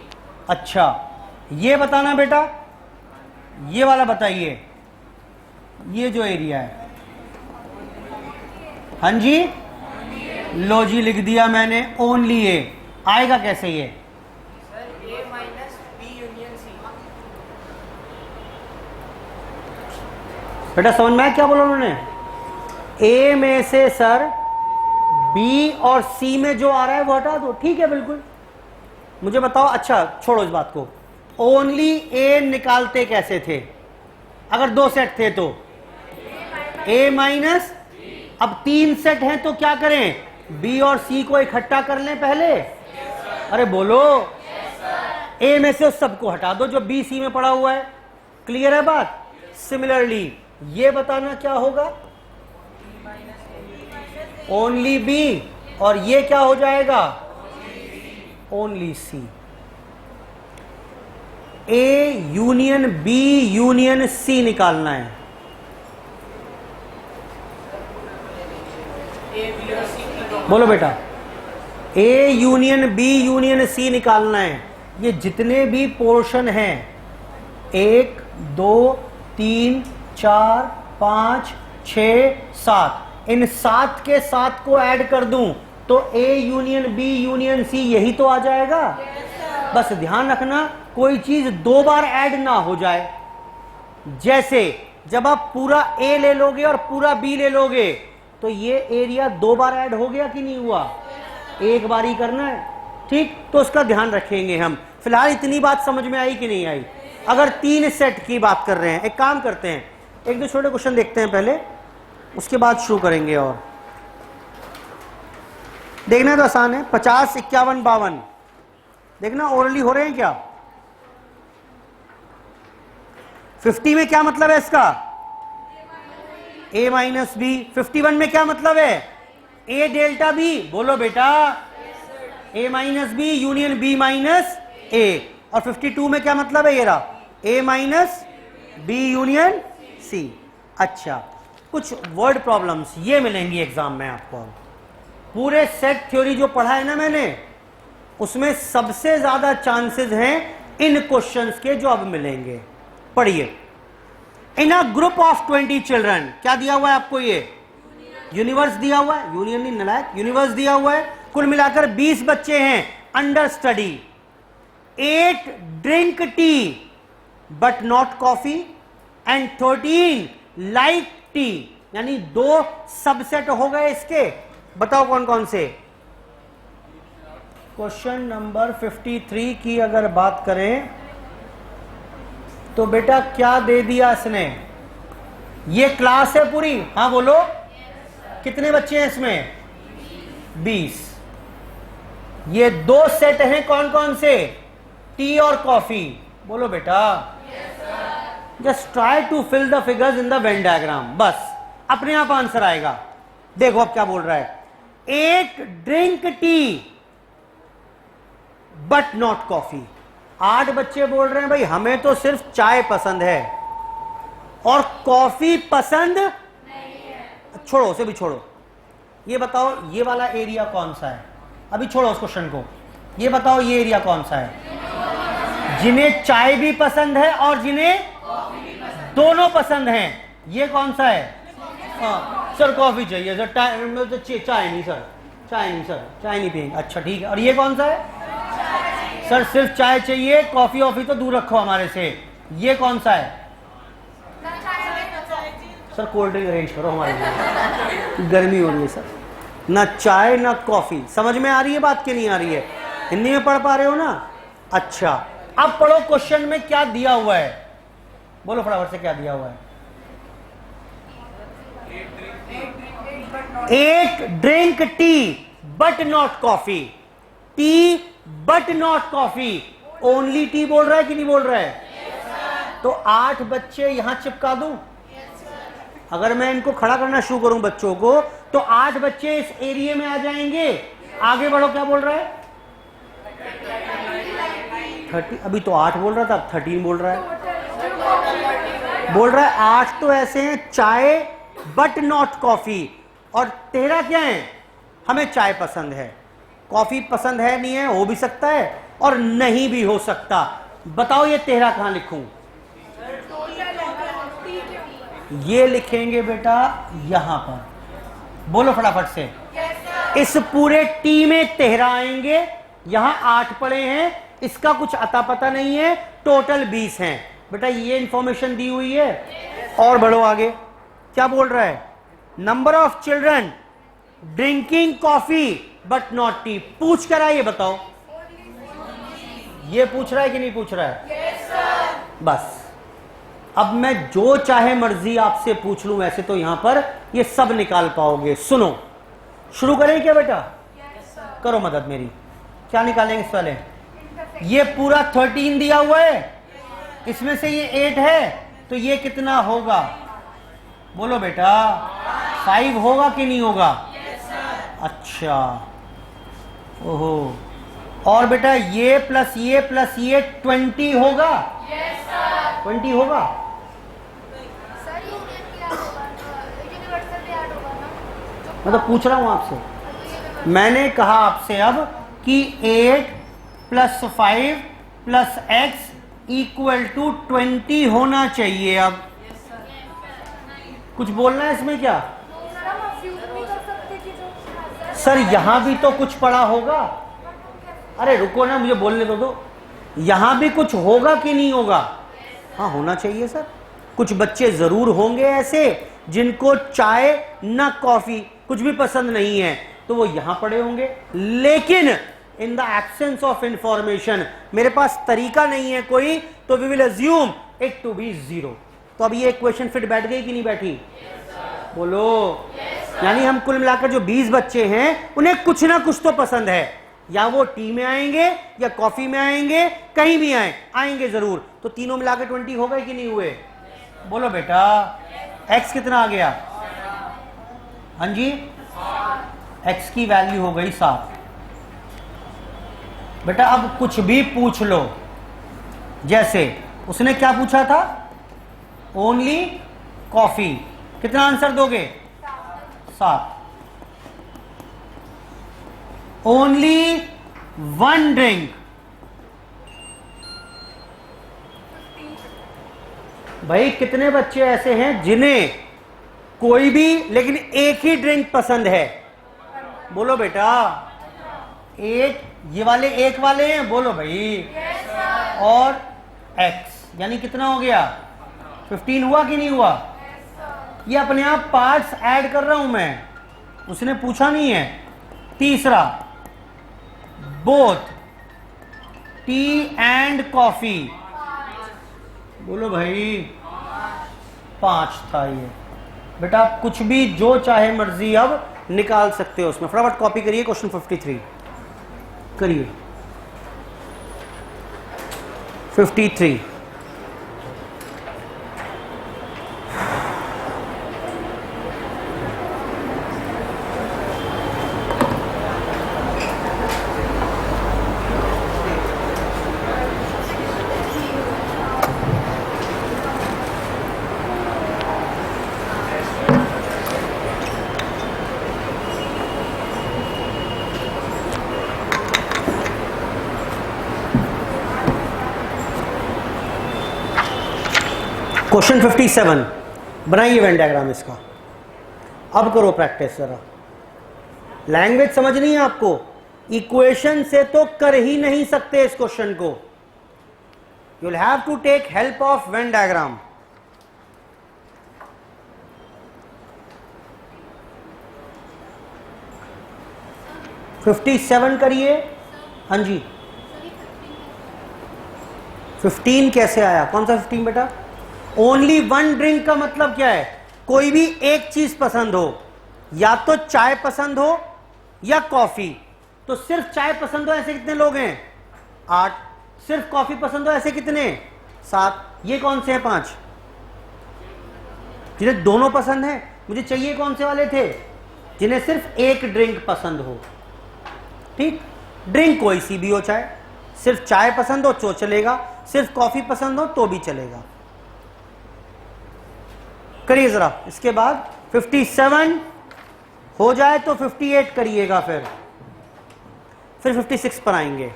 A: अच्छा, ये बताना बेटा, ये वाला बताइए, ये जो एरिया है। हाँ जी, लो जी लिख दिया मैंने, ओनली ए। आएगा कैसे ये?
C: सर ए माइनस बी यूनियन सी।
A: बेटा समझ में आया क्या बोला उन्होंने? ए में से सर बी और सी में जो आ रहा है वो हटा दो। ठीक है, बिल्कुल। मुझे बताओ, अच्छा छोड़ो इस बात को, ओनली ए निकालते कैसे थे अगर 2 सेट थे तो? ए माइनस, अब 3 सेट हैं तो क्या करें? बी और सी को इकट्ठा कर लें पहले। अरे बोलो, ए में से सबको हटा दो जो बी सी में पड़ा हुआ है। क्लियर है बात? सिमिलरली ये बताना क्या होगा? ओनली बी, और ये क्या हो जाएगा? Only C. A union B union C निकालना है। बोलो बेटा, A union B union C निकालना है। ये जितने भी पोर्शन हैं, 1 2 3 4 5 6 7, इन 7 के 7 को ऐड कर दूं तो A union B union C यही तो आ जाएगा। बस ध्यान रखना कोई चीज 2 बार ऐड ना हो जाए। जैसे जब आप पूरा ए ले लोगे और पूरा बी ले लोगे तो ये एरिया 2 बार ऐड हो गया कि नहीं हुआ? एक बार ही करना है। ठीक, तो उसका ध्यान रखेंगे हम। फिलहाल इतनी बात समझ में आई कि नहीं आई? अगर 3 सेट की बात कर रहे हैं, एक काम करते हैं, 1-2 छोटे क्वेश्चन देखते हैं पहले, उसके बाद शुरू करेंगे। और देखना तो आसान है। 50 51 52 देखना ओरली हो रहे हैं क्या? 50 में क्या मतलब है इसका? ए माइनस बी। 51 में क्या मतलब है? A delta B. बोलो बेटा, A minus B union B minus A. और 52 में क्या मतलब है? ये रहा A minus B union C. अच्छा, कुछ वर्ड प्रॉब्लम्स ये मिलेंगी एग्जाम में आपको। पूरे सेट थ्योरी जो पढ़ा है ना मैंने, उसमें सबसे ज्यादा चांसेस हैं इन क्वेश्चंस के जो अब मिलेंगे। पढ़िए, इन अ ग्रुप ऑफ 20 चिल्ड्रन, क्या दिया हुआ है आपको? ये यूनिवर्स दिया हुआ है, यूनियन नहीं नालायक, यूनिवर्स दिया हुआ है। कुल मिलाकर 20 बच्चे हैं under study. 8 drink tea but not coffee and 13 like T, यानी 2 सबसेट हो गए इसके। बताओ कौन कौन से? क्वेश्चन नंबर 53 की अगर बात करें तो बेटा क्या दे दिया इसने? ये क्लास है पूरी। हाँ बोलो, कितने बच्चे हैं इसमें? 20। ये 2 सेट हैं कौन कौन से? टी और कॉफी। बोलो बेटा, just try to fill the figures in the Venn diagram, बस अपने आप आंसर आएगा। देखो अब क्या बोल रहा है, 8 drink tea but not coffee. 8 बच्चे बोल रहे हैं भाई हमें तो सिर्फ चाय पसंद है और कॉफी पसंद नहीं है। छोड़ो, उसे भी छोड़ो। ये बताओ ये वाला एरिया कौन सा है? अभी छोड़ो उस क्वेश्चन को। ये बताओ ये एरिया कौन सा है? जिन्हें चाय भी पसंद है और जिन्हें दोनों पसंद हैं। ये कौन सा है? हाँ सर कॉफी चाहिए सर, चाय नहीं सर, चाय नहीं सर, चाय नहीं पियेंगे। अच्छा ठीक है। और ये कौन सा है? सर सिर्फ चाय चाहिए, कॉफी ऑफी तो दूर रखो हमारे से। ये कौन सा है? सर कोल्ड ड्रिंक अरेंज करो हमारे लिए, गर्मी हो रही है सर। ना चाय ना कॉफी। समझ में आ रही है बात कि नहीं आ रही है? हिंदी में पढ़ पा रहे हो ना? अच्छा, अब पढ़ो क्वेश्चन में क्या दिया हुआ है। बोलो फटाफट से क्या दिया हुआ है? 8 drink tea but not coffee. T but not coffee. Only T बोल रहा है कि नहीं बोल रहा है? तो 8 बच्चे यहां चिपका दूं? अगर मैं इनको खड़ा करना शुरू करूं बच्चों को, तो 8 बच्चे इस एरिया में आ जाएंगे। आगे बढ़ो, क्या बोल रहा है? 30। अभी तो 8 बोल रहा था, अब 13 बोल रहा है। बोल रहा है 8 तो ऐसे हैं चाय बट नॉट कॉफी, और 13 क्या है? हमें चाय पसंद है, कॉफी पसंद है नहीं है, हो भी सकता है और नहीं भी हो सकता। बताओ ये 13 कहां लिखूं? ये लिखेंगे बेटा यहां पर। बोलो फटाफट से। इस पूरे टी में 13 आएंगे, यहां 8 पड़े हैं, इसका कुछ अता पता नहीं है, टोटल 20 हैं। बेटा ये इंफॉर्मेशन दी हुई है। और बढ़ो आगे, क्या बोल रहा है? Number of children drinking coffee but not T. पूछ कर आइए, बताओ ये पूछ रहा है कि नहीं पूछ रहा है? yes, बस अब मैं जो चाहे मर्जी आपसे पूछ लूं, वैसे तो यहां पर ये सब निकाल पाओगे। सुनो, शुरू करें क्या बेटा? yes, करो मदद मेरी। क्या निकालेंगे इस वाले? ये पूरा 13 दिया हुआ है, इसमें से ये 8 है, तो ये कितना होगा? बोलो बेटा, 5 होगा कि नहीं होगा? अच्छा, ओहो। और बेटा ये प्लस ये 20 होगा? 20 होगा? मैं तो पूछ रहा हूं आपसे। मैंने कहा आपसे अब कि 8 + 5 + x = 20 होना चाहिए। अब कुछ बोलना है इसमें क्या? सर यहां भी तो कुछ पड़ा होगा। अरे रुको ना, मुझे बोलने दो। यहां भी कुछ होगा कि नहीं होगा? हाँ होना चाहिए सर। कुछ बच्चे जरूर होंगे ऐसे जिनको चाय ना कॉफी कुछ भी पसंद नहीं है, तो वो यहां पड़े होंगे। लेकिन in the absence of information, मेरे पास तरीका नहीं है कोई, तो we will assume it to be 0। तो अब ये इक्वेशन फिट बैठ गई कि नहीं बैठी? बोलो। यानी हम कुल मिलाकर जो 20 बच्चे हैं उन्हें कुछ ना कुछ तो पसंद है, या वो टी में आएंगे या कॉफी में आएंगे, कहीं भी आएंगे जरूर। तो तीनों मिलाकर 20 हो गए कि नहीं हुए? बोलो बेटा। x कितना आ गया? हाँ जी, x की वैल्यू हो गई 7। बेटा अब कुछ भी पूछ लो, जैसे उसने क्या पूछा था, ओनली कॉफी, कितना आंसर दोगे, 7। ओनली 1 ड्रिंक, भाई कितने बच्चे ऐसे हैं जिन्हें कोई भी लेकिन एक ही ड्रिंक पसंद है, बोलो बेटा। एक ये वाले एक वाले हैं, बोलो भाई। और x यानी कितना हो गया, 15 हुआ कि नहीं हुआ? ये अपने आप पार्ट्स ऐड कर रहा हूं मैं, उसने पूछा नहीं है। तीसरा, बोथ टी एंड कॉफी, बोलो भाई 5 था ये। बेटा आप कुछ भी जो चाहे मर्जी अब निकाल सकते हो उसमें। फटाफट कॉपी करिए क्वेश्चन 53 करिए। 53 क्वेश्चन 57 बनाइए वेन डायग्राम इसका। अब करो प्रैक्टिस जरा। लैंग्वेज समझ नहीं है आपको, इक्वेशन से तो कर ही नहीं सकते इस क्वेश्चन को, you will have to take help of Venn diagram. तो 57 करिए। हाँ जी, 15 कैसे आया, कौन सा 15 बेटा? ओनली 1 ड्रिंक का मतलब क्या है, कोई भी एक चीज पसंद हो, या तो चाय पसंद हो या कॉफी। तो सिर्फ चाय पसंद हो ऐसे कितने लोग हैं, 8। सिर्फ कॉफी पसंद हो ऐसे कितने, 7। ये कौन से हैं 5? जिन्हें दोनों पसंद है। मुझे चाहिए कौन से वाले थे, जिन्हें सिर्फ एक ड्रिंक पसंद हो। ठीक, ड्रिंक कोई सी भी हो, चाहे सिर्फ चाय पसंद हो तो चलेगा, सिर्फ कॉफी पसंद हो तो भी चलेगा। करिए जरा। इसके बाद 57 हो जाए तो 58 करिएगा, फिर 56 पर आएंगे।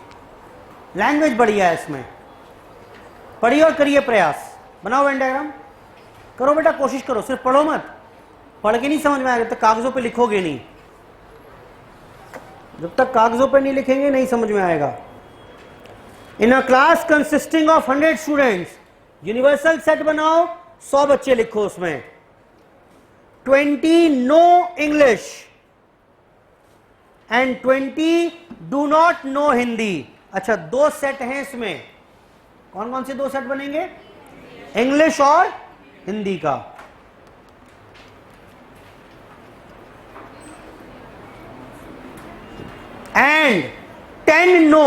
A: लैंग्वेज बढ़िया है इसमें, पढ़िए और करिए प्रयास। बनाओ वेन डायग्राम, करो बेटा, कोशिश करो, सिर्फ पढ़ो मत। पढ़ के नहीं समझ में आएगा तो कागजों पे लिखोगे नहीं, जब तक कागजों पे नहीं लिखेंगे नहीं समझ में आएगा। In a class consisting of 100 students, universal set बनाओ, 100 बच्चे लिखो उसमें। 20 know English and 20 do not know Hindi. अच्छा, 2 सेट हैं इसमें, कौन कौन से 2 सेट बनेंगे, इंग्लिश और हिंदी का। And 10 no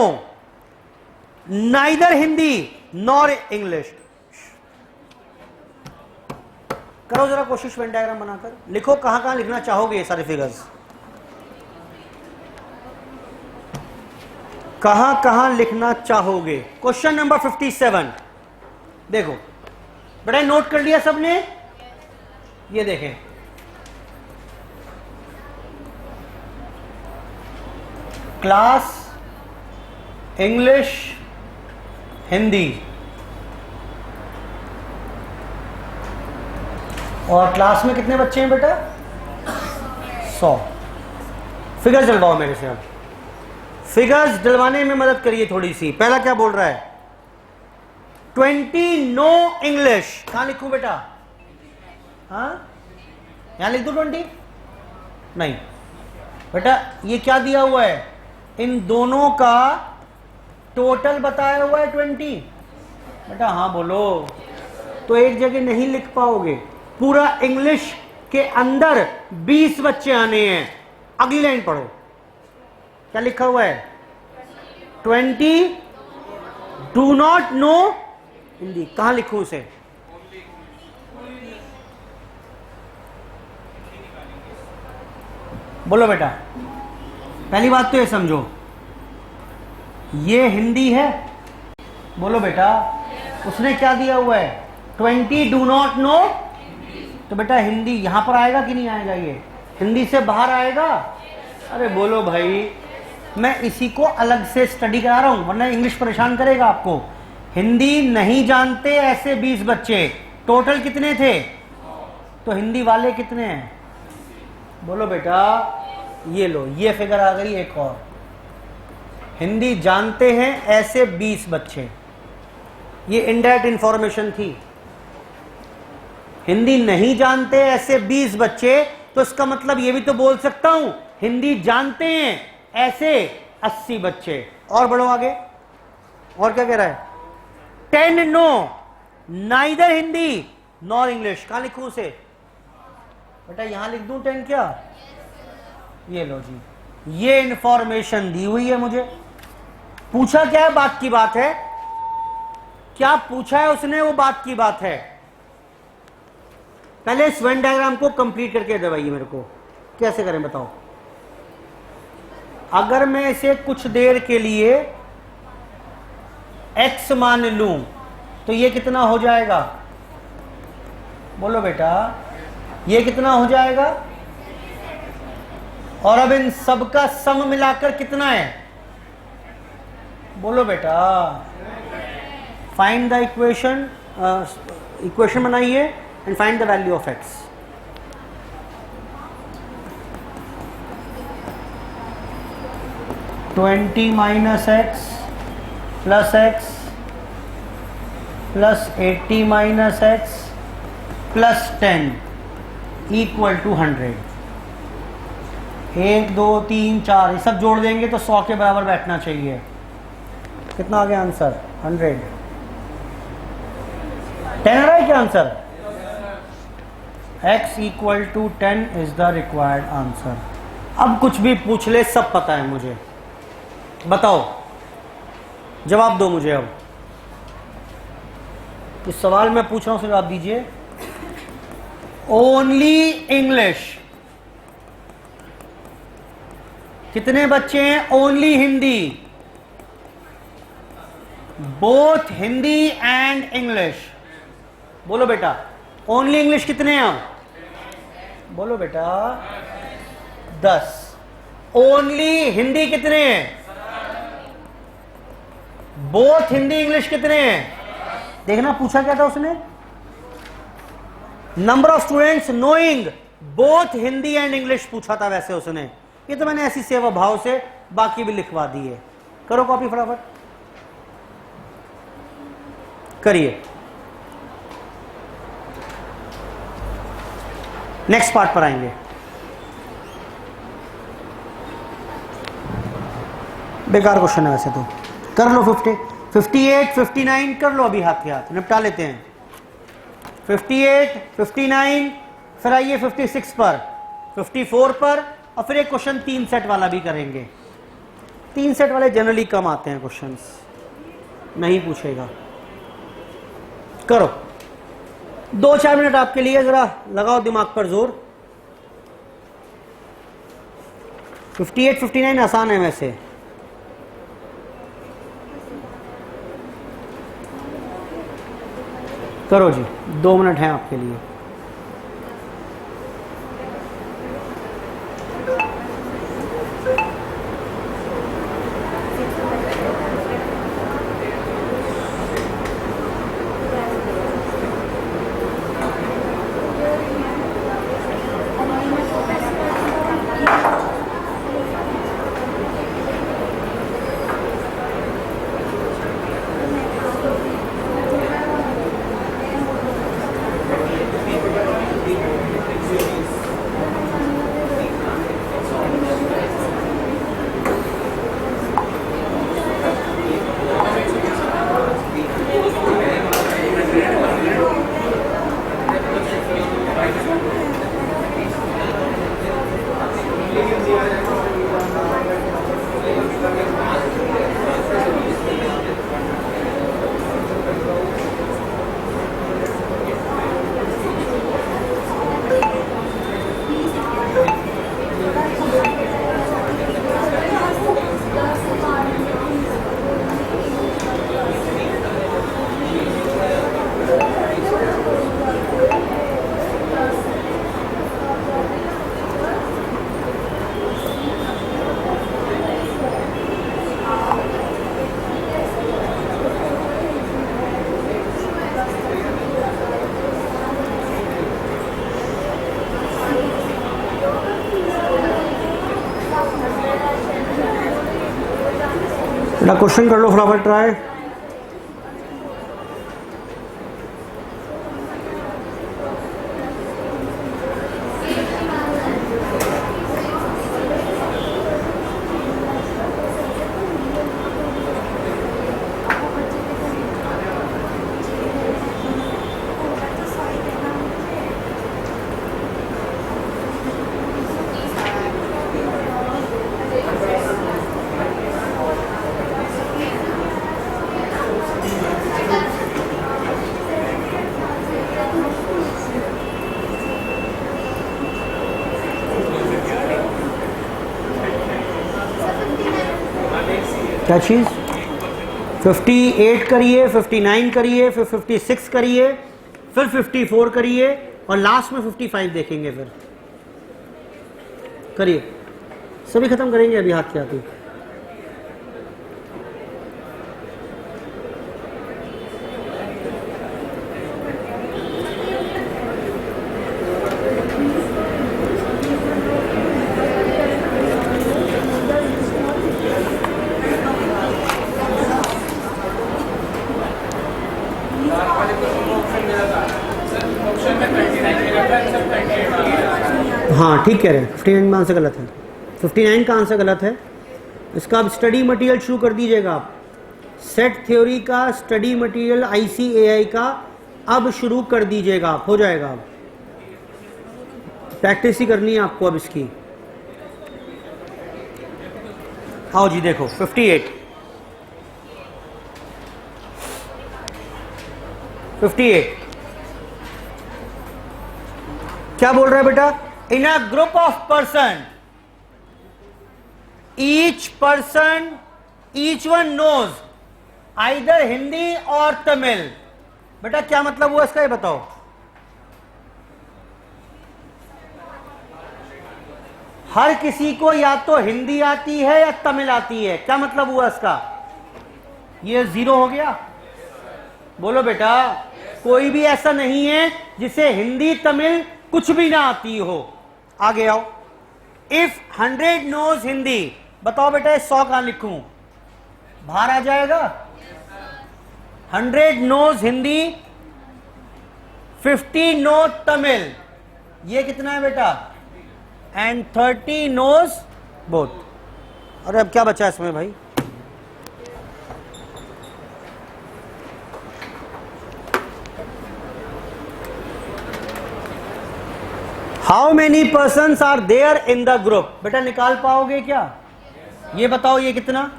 A: neither Hindi nor English. करो जरा कोशिश वेन डायग्राम बनाकर, लिखो कहां कहां लिखना चाहोगे ये सारे फिगर्स, कहां कहां लिखना चाहोगे। क्वेश्चन नंबर 57 देखो बेटा, नोट कर लिया सबने? ये देखें, क्लास इंग्लिश हिंदी, और क्लास में कितने बच्चे हैं बेटा, 100। फिगर्स डलवाओ मेरे से। अब फिगर्स डलवाने में मदद करिए थोड़ी सी। पहला क्या बोल रहा है, 20 नो इंग्लिश, कहां लिखूं बेटा, हाँ यहां लिख दो 20? नहीं बेटा, ये क्या दिया हुआ है, इन दोनों का टोटल बताया हुआ है 20। बेटा हाँ बोलो, तो एक जगह नहीं लिख पाओगे, पूरा इंग्लिश के अंदर 20 बच्चे आने हैं। अगली लाइन पढ़ो, क्या लिखा हुआ है, 20 डू नॉट नो हिंदी। कहां लिखूं उसे, बोलो बेटा, पहली बात तो ये समझो, ये हिंदी है, बोलो बेटा, उसने क्या दिया हुआ है 20 डू नॉट नो, तो बेटा हिंदी यहां पर आएगा कि नहीं आएगा, ये हिंदी से बाहर आएगा। अरे बोलो भाई, मैं इसी को अलग से स्टडी करा रहा हूं, वरना इंग्लिश परेशान करेगा आपको। हिंदी नहीं जानते ऐसे 20 बच्चे, टोटल कितने थे, तो हिंदी वाले कितने हैं, बोलो बेटा, ये लो, ये फिगर आ गई एक और। हिंदी जानते हैं ऐसे 20 बच्चे, ये इनडायरेक्ट इंफॉर्मेशन थी। हिंदी नहीं जानते ऐसे 20 बच्चे, तो इसका मतलब ये भी तो बोल सकता हूं हिंदी जानते हैं ऐसे 80 बच्चे। और बढ़ो आगे, और क्या कह रहा है, 10 no neither Hindi nor English. कहां लिखूं उसे बेटा, यहां लिख दूं 10 क्या, ये लो जी, ये इंफॉर्मेशन दी हुई है मुझे। पूछा क्या है, बात की बात है, क्या पूछा है उसने वो बात की बात है। पहले इस वेन डायग्राम को कंप्लीट करके दबाइए मेरे को, कैसे करें बताओ। अगर मैं इसे कुछ देर के लिए x मान लूं तो ये कितना हो जाएगा, बोलो बेटा, ये कितना हो जाएगा, और अब इन सब का सम मिलाकर कितना है, बोलो बेटा, फाइंड द इक्वेशन, इक्वेशन बनाइए and find the value of x। Twenty minus x plus x plus 80 minus x plus 10 equal to 100। 1 2 3 4 ये सब जोड़ देंगे तो 100 के बराबर बैठना चाहिए। कितना आ गया आंसर, 100। 10 आ रहा है क्या answer, x equal to 10 is the required answer. अब कुछ भी पूछ ले, सब पता है मुझे, बताओ, जवाब दो मुझे। अब इस सवाल मैं पूछ रहा हूं, उसका जवाब दीजिए। ओनली इंग्लिश, कितने बच्चे हैं, only Hindi, both Hindi and English, बोलो बेटा, ओनली इंग्लिश कितने हैं, बोलो बेटा 10। ओनली हिंदी कितने हैं, बोथ हिंदी इंग्लिश कितने हैं, देखना पूछा क्या था उसने, number of students knowing both Hindi and English पूछा था वैसे उसने। ये तो मैंने ऐसी सेवा भाव से बाकी भी लिखवा दिए। करो कॉपी फटाफट, करिए। नेक्स्ट पार्ट पर आएंगे। बेकार क्वेश्चन है वैसे तो, कर लो 50 58 59 कर लो, अभी हाथ के हाथ निपटा लेते हैं। 58 59, फिर आइए 56 पर, 54 पर, और फिर एक क्वेश्चन 3 सेट वाला भी करेंगे। 3 सेट वाले जनरली कम आते हैं क्वेश्चंस, नहीं पूछेगा। करो 2-4 मिनट आपके लिए, जरा लगाओ दिमाग पर जोर। 58 59 आसान है वैसे। करो जी, 2 मिनट हैं आपके लिए। बेटा क्वेश्चन कर लो फटाफट ट्राई। क्या चीज़? 58 करिए, 59 करिए, फिर 56 करिए, फिर 54 करिए और लास्ट में 55 देखेंगे। फिर करिए, सभी खत्म करेंगे अभी हाथ के हाथ ही। हाँ ठीक कह रहे हैं, 59 का आंसर गलत है। 59 का आंसर गलत है। इसका अब स्टडी मटेरियल शुरू कर दीजिएगा आप। सेट थ्योरी का स्टडी मटेरियल ICAI का अब शुरू कर दीजिएगा आप, हो जाएगा। अब प्रैक्टिस ही करनी है आपको अब इसकी। आओ जी देखो 58 क्या बोल रहा है बेटा? In a group of person each one knows either Hindi और तमिल। बेटा क्या मतलब हुआ इसका, ये बताओ। हर किसी को या तो हिंदी आती है या तमिल आती है, क्या मतलब हुआ इसका? ये 0 हो गया। बोलो बेटा, कोई भी ऐसा नहीं है जिसे हिंदी तमिल कुछ भी ना आती हो। आगे आओ। इफ 100 नोज हिंदी, बताओ बेटा 100 कहां लिखूं? बाहर आ जाएगा। 100 नोज हिंदी, 50 नो तमिल, ये कितना है बेटा? And 30 knows both. अरे अब क्या बचा इसमें भाई? How many persons are there in the group? बेटा निकाल पाओगे क्या? ये बताओ, ये कितना?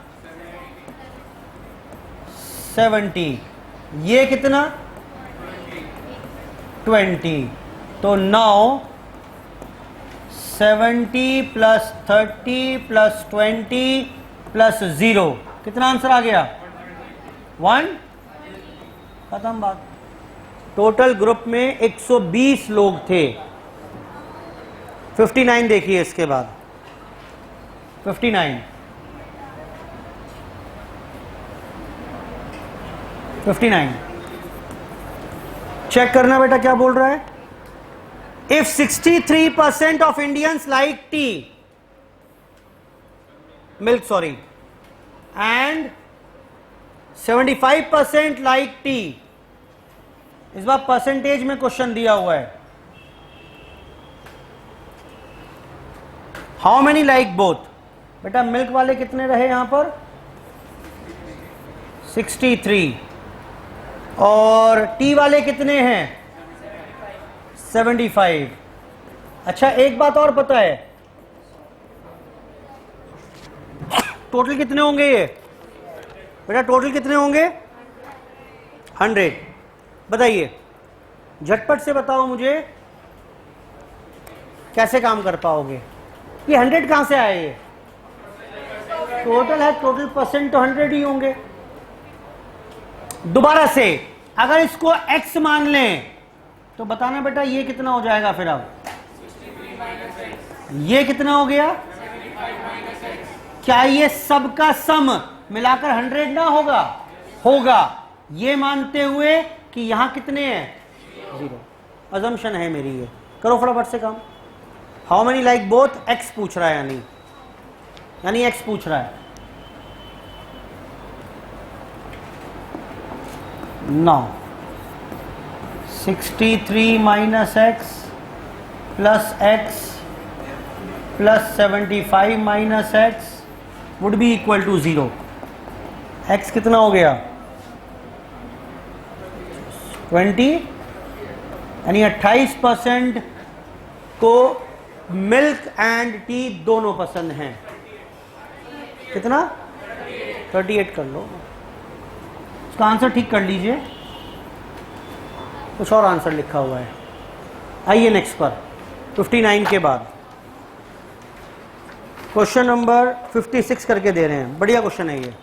A: 70। ये कितना? 20। तो 9 70 प्लस 30 प्लस 20 प्लस 0 कितना आंसर आ गया? 1। खत्म बात। टोटल ग्रुप में 120 लोग थे। 59 देखिए इसके बाद। 59 चेक करना बेटा क्या बोल रहा है। If 63% of Indians like tea milk sorry and 75% like T, इस बार परसेंटेज में क्वेश्चन दिया हुआ है। How many like both? बेटा मिल्क वाले कितने रहे यहां पर? 63। और टी वाले कितने हैं? 75। अच्छा एक बात और पता है, टोटल कितने होंगे ये? बेटा टोटल कितने होंगे? 100। बताइए झटपट से बताओ मुझे, कैसे काम कर पाओगे? ये 100 कहां से आए? ये टोटल है, टोटल परसेंट तो 100 ही होंगे। दोबारा से अगर इसको x मान लें तो बताना बेटा ये कितना हो जाएगा फिर? अब ये कितना हो गया? क्या ये सबका सम मिलाकर 100 ना होगा? होगा, ये मानते हुए कि यहां कितने हैं? 0। अजम्पशन है मेरी ये। करो फटाफट से काम। How many like both? x पूछ रहा है, यानी x पूछ रहा है। 9 63 minus x plus x plus 75 minus x would be equal to 0। X कितना हो गया 20, यानी 28% को मिल्क एंड टी दोनों पसंद हैं। कितना 38 कर लो, इसका आंसर ठीक कर लीजिए, कुछ और आंसर लिखा हुआ है। आइए नेक्स्ट पर 59 के बाद क्वेश्चन नंबर 56 करके दे रहे हैं। बढ़िया क्वेश्चन है ये।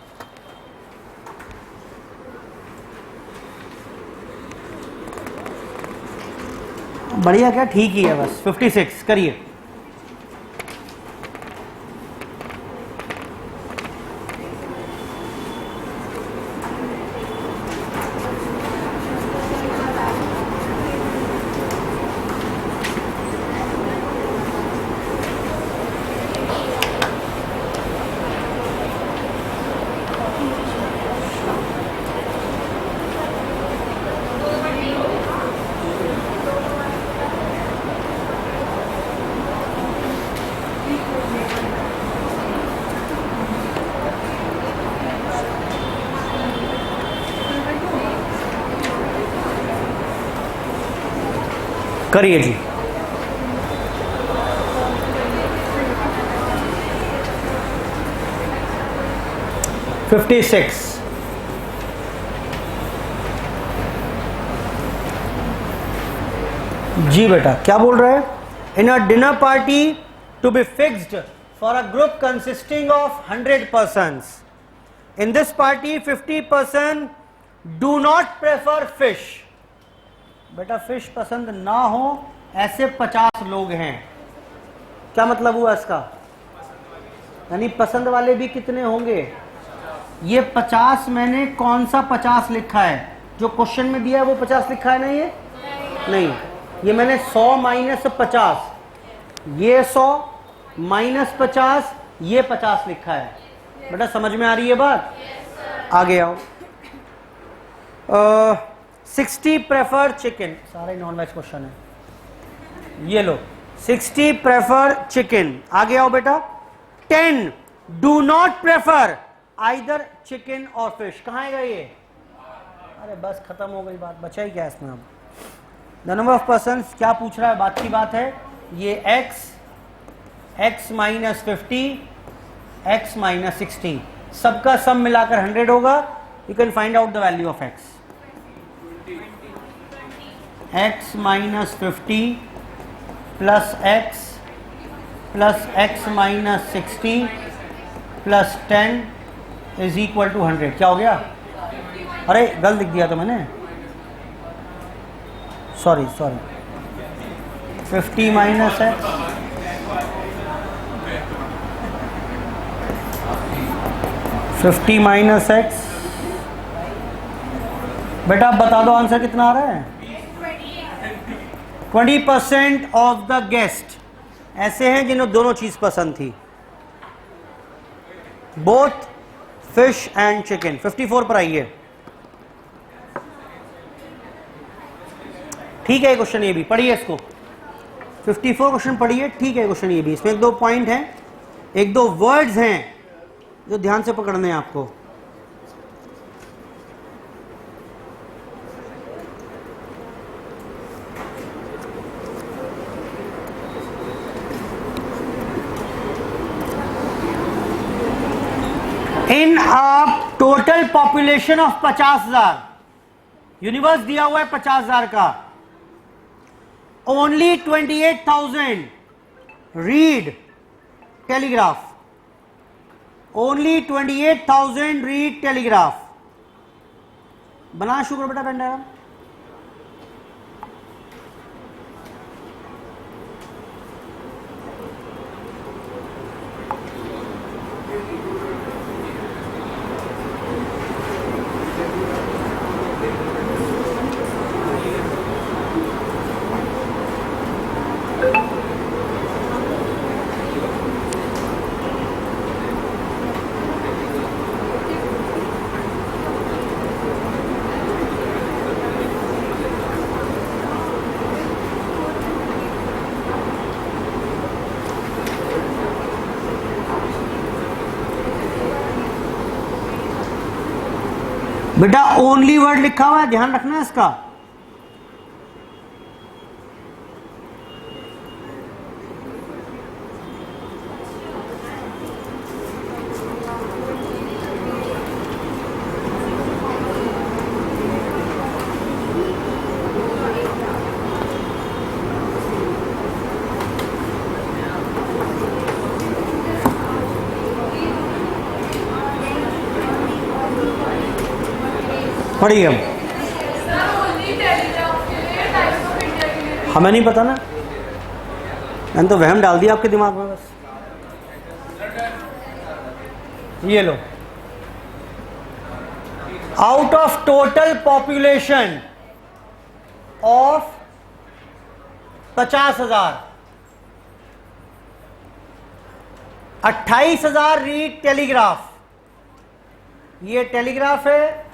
A: बढ़िया क्या, ठीक ही है बस। 56 करिए। करिए जी। Fifty six. जी बेटा क्या बोल रहे हैं? In a dinner party to be fixed for a group consisting of 100 persons. In this party 50% do not prefer fish. बेटा फिश पसंद ना हो ऐसे 50 लोग हैं। क्या मतलब हुआ इसका? यानी पसंद वाले भी कितने होंगे? ये 50 मैंने कौन सा 50 लिखा है? जो क्वेश्चन में दिया है वो 50 लिखा है ना? ये नहीं, ये मैंने 100 माइनस 50, ये 100 माइनस 50, ये 50 लिखा है। बेटा समझ में आ रही है बात? आगे आओ। 60 प्रेफर चिकन, सारे नॉन वेज क्वेश्चन है ये लो। 60 प्रेफर चिकन। आगे आओ बेटा। 10 do not prefer either chicken और फिश। कहाँ आएगा ये? अरे बस खत्म हो गई बात, बचा ही क्या इसमें अब? द नंबर ऑफ पर्सन्स क्या पूछ रहा है? बात की बात है ये x माइनस 50 x माइनस 60 सबका सम मिलाकर 100 होगा। You can find out the value of x minus 50 plus x minus 60 plus 10 is equal to 100। क्या हो गया? अरे गलत लिख दिया तो मैंने, sorry 50 minus x 50 minus x। बेटा आप बता दो आंसर कितना आ रहा है? 20% ऑफ द गेस्ट ऐसे हैं जिन्हें दोनों चीज पसंद थी, बोथ फिश एंड चिकन। 54 पर आइए। ठीक है क्वेश्चन ये भी पढ़िए इसको। 54 क्वेश्चन पढ़िए। ठीक है क्वेश्चन ये भी, इसमें एक दो पॉइंट हैं, एक दो वर्ड्स हैं जो ध्यान से पकड़ने हैं आपको। In a total population of 50,000, universe दिया हुआ है 50,000 का, only 28,000 read telegraph. Only 28,000 read telegraph. बना शुक्र बेटा पेन डायग्राम। बेटा ओनली वर्ड लिखा हुआ है, ध्यान रखना है इसका। पढ़िए हम, हमें नहीं पता ना, मैंने तो वहम डाल दिया आपके दिमाग में बस। ये लो, out of total population of 50,000 28,000 read telegraph. ये टेलीग्राफ है,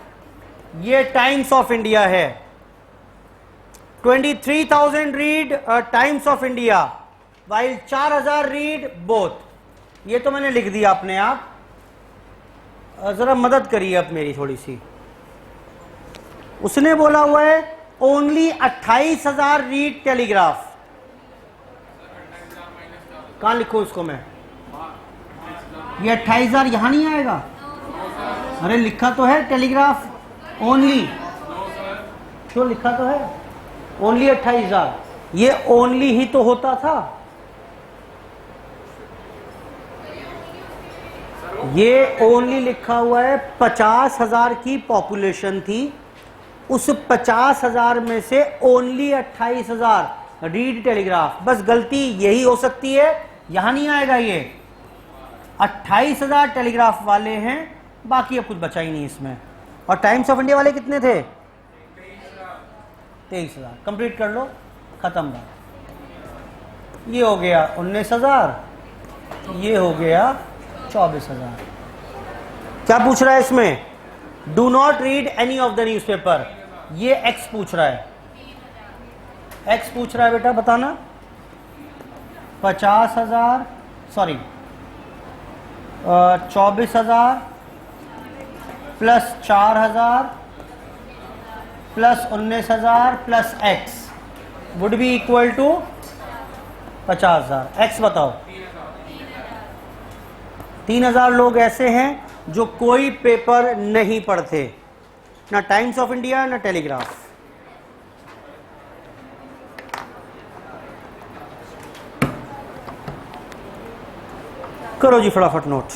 A: ये टाइम्स ऑफ इंडिया है। 23,000 read Times of India, while 4,000 read both. ये तो मैंने लिख दिया अपने आप, जरा मदद करिए अब मेरी थोड़ी सी। उसने बोला हुआ है ओनली 28,000 रीड टेलीग्राफ। कहां लिखूं उसको मैं? ये 28,000 यहां नहीं आएगा? अरे लिखा तो है टेलीग्राफ ओनली, तो लिखा तो है ओनली 28,000। ये ओनली ही तो होता था, ये ओनली लिखा हुआ है। 50,000 की पॉपुलेशन थी, उस 50,000 में से ओनली 28,000 रीड टेलीग्राफ। बस गलती यही हो सकती है, यहां नहीं आएगा। ये 28,000 टेलीग्राफ वाले हैं, बाकी अब कुछ बचा ही नहीं इसमें। और टाइम्स ऑफ इंडिया वाले कितने थे? 23,000। कंप्लीट कर लो, खत्म बात। ये हो गया 19,000, ये हो गया 24,000। क्या पूछ रहा है इसमें? Do not read any of the newspaper. ये एक्स पूछ रहा है, एक्स पूछ रहा है बेटा, बताना। 50,000 sorry 24,000 plus 4,000 plus 19,000 plus x would be equal to 50,000। X बताओ। 3,000 लोग ऐसे हैं जो कोई पेपर नहीं पढ़ते, ना टाइम्स ऑफ इंडिया ना टेलीग्राफ। करो जी फटाफट नोट।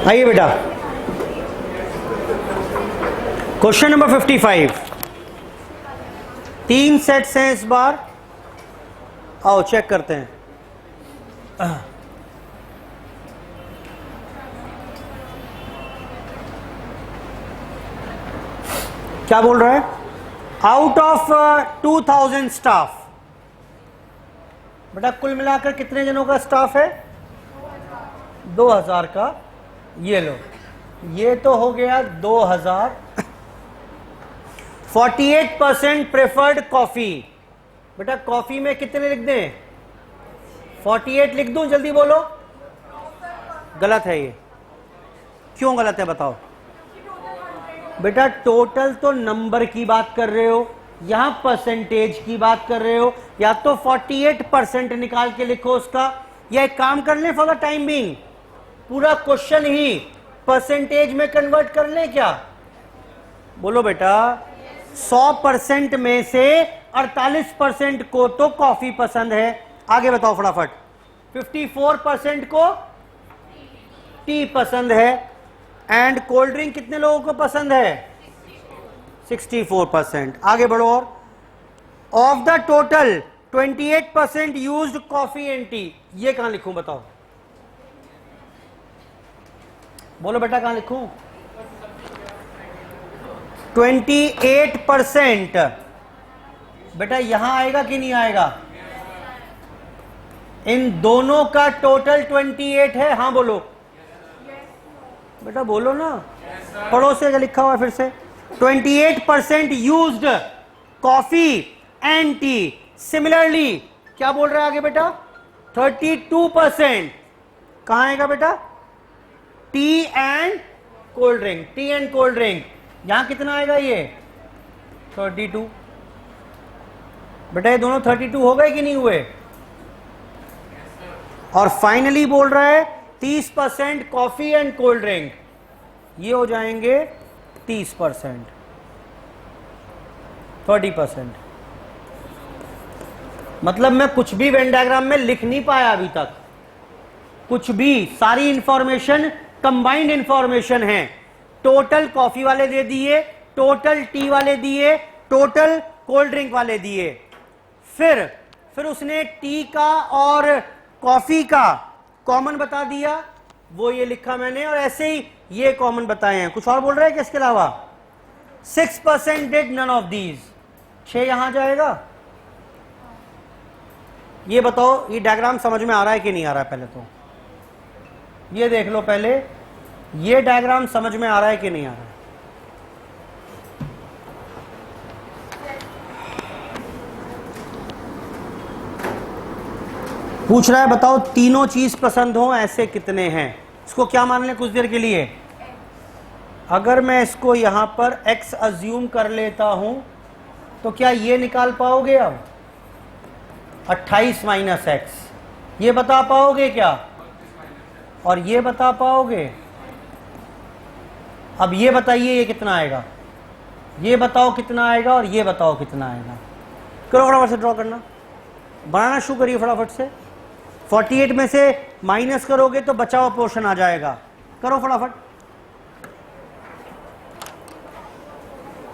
A: आइए बेटा, क्वेश्चन नंबर 55। 3 सेट्स हैं इस बार, आओ चेक करते हैं। क्या बोल रहा है? Out of 2,000 staff. बेटा कुल मिलाकर कितने जनों का स्टाफ है? 2,000 का। ये लो, ये तो हो गया 2,000। 48% प्रेफर्ड कॉफी। बेटा कॉफी में कितने लिख दें? 48 लिख दूं? जल्दी बोलो। गलत है ये। क्यों गलत है बताओ? बेटा टोटल तो नंबर की बात कर रहे हो, यहां परसेंटेज की बात कर रहे हो। या तो 48% निकाल के लिखो उसका, या एक काम कर लें फॉर द टाइम बीइंग, पूरा क्वेश्चन ही परसेंटेज में कन्वर्ट कर लें क्या? बोलो बेटा। 100% में से 48% को तो कॉफी पसंद है। आगे बताओ फटाफट। 54% को टी पसंद है। एंड कोल्ड ड्रिंक कितने लोगों को पसंद है? 64%। आगे बढ़ो। और of the total 28% used coffee and T. ये कहां लिखूं बताओ? बोलो बेटा कहां लिखूं? 28%। बेटा यहां आएगा कि नहीं आएगा? इन दोनों का टोटल 28 है। हाँ बोलो बेटा, बोलो ना। पढ़ो से लिखा हुआ है फिर से। 28% used coffee and T. Similarly क्या बोल रहा है आगे बेटा? 32% कहां आएगा बेटा? T and cold drink. T and cold drink यहां कितना आएगा? ये 32। बेटा ये दोनों 32 हो गए कि नहीं हुए? और फाइनली बोल रहा है 30% कॉफी एंड कोल्ड ड्रिंक। ये हो जाएंगे 30%, 30%। मतलब मैं कुछ भी वेन डायग्राम में लिख नहीं पाया अभी तक, कुछ भी। सारी इंफॉर्मेशन कंबाइंड इंफॉर्मेशन है। टोटल कॉफी वाले दे दिए, टोटल टी वाले दिए, टोटल कोल्ड ड्रिंक वाले दिए। फिर उसने टी का और कॉफी का कॉमन बता दिया, वो ये लिखा मैंने। और ऐसे ही ये कॉमन बताए हैं। कुछ और बोल रहे हैं कि इसके अलावा? 6% डिड नन ऑफ दीज। 6 यहां जाएगा। ये बताओ ये डायग्राम समझ में आ रहा है कि नहीं आ रहा है? पहले तो ये देख लो, पहले ये डायग्राम समझ में आ रहा है कि नहीं आ रहा है? पूछ रहा है बताओ तीनों चीज पसंद हो ऐसे कितने हैं? इसको क्या मान लें कुछ देर के लिए? अगर मैं इसको यहां पर x अज्यूम कर लेता हूं तो क्या ये निकाल पाओगे? अब 28 माइनस एक्स ये बता पाओगे क्या? और ये बता पाओगे? अब ये बताइए ये कितना आएगा? ये बताओ कितना आएगा और ये बताओ कितना आएगा। करो फटाफट से, ड्रॉ करना, बनाना शुरू करिए फटाफट से। 48 में से माइनस करोगे तो बचा हुआ पोर्शन आ जाएगा। करो फटाफट,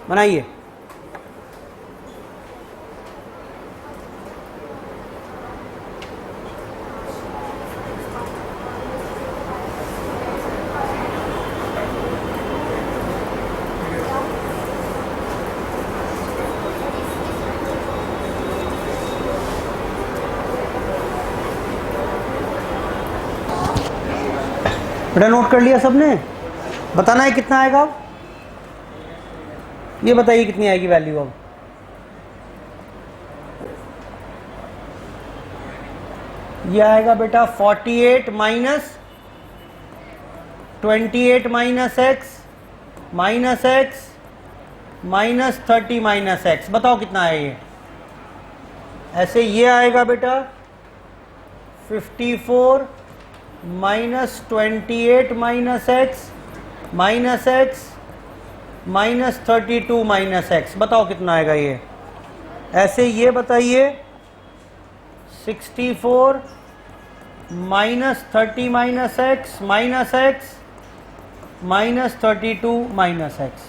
A: बनाइए। बेटा नोट कर लिया सबने? बताना है कितना आएगा? ये बताइए कितनी आएगी वैल्यू अब? ये आएगा बेटा 48 minus 28 minus x minus x minus 30 minus x. बताओ कितना है ये? ऐसे ये आएगा बेटा 54 minus 28 minus x minus x minus 32 minus x. बताओ कितना आएगा ये? ऐसे ये बताइए 64 minus 30 minus x minus x minus 32 minus x.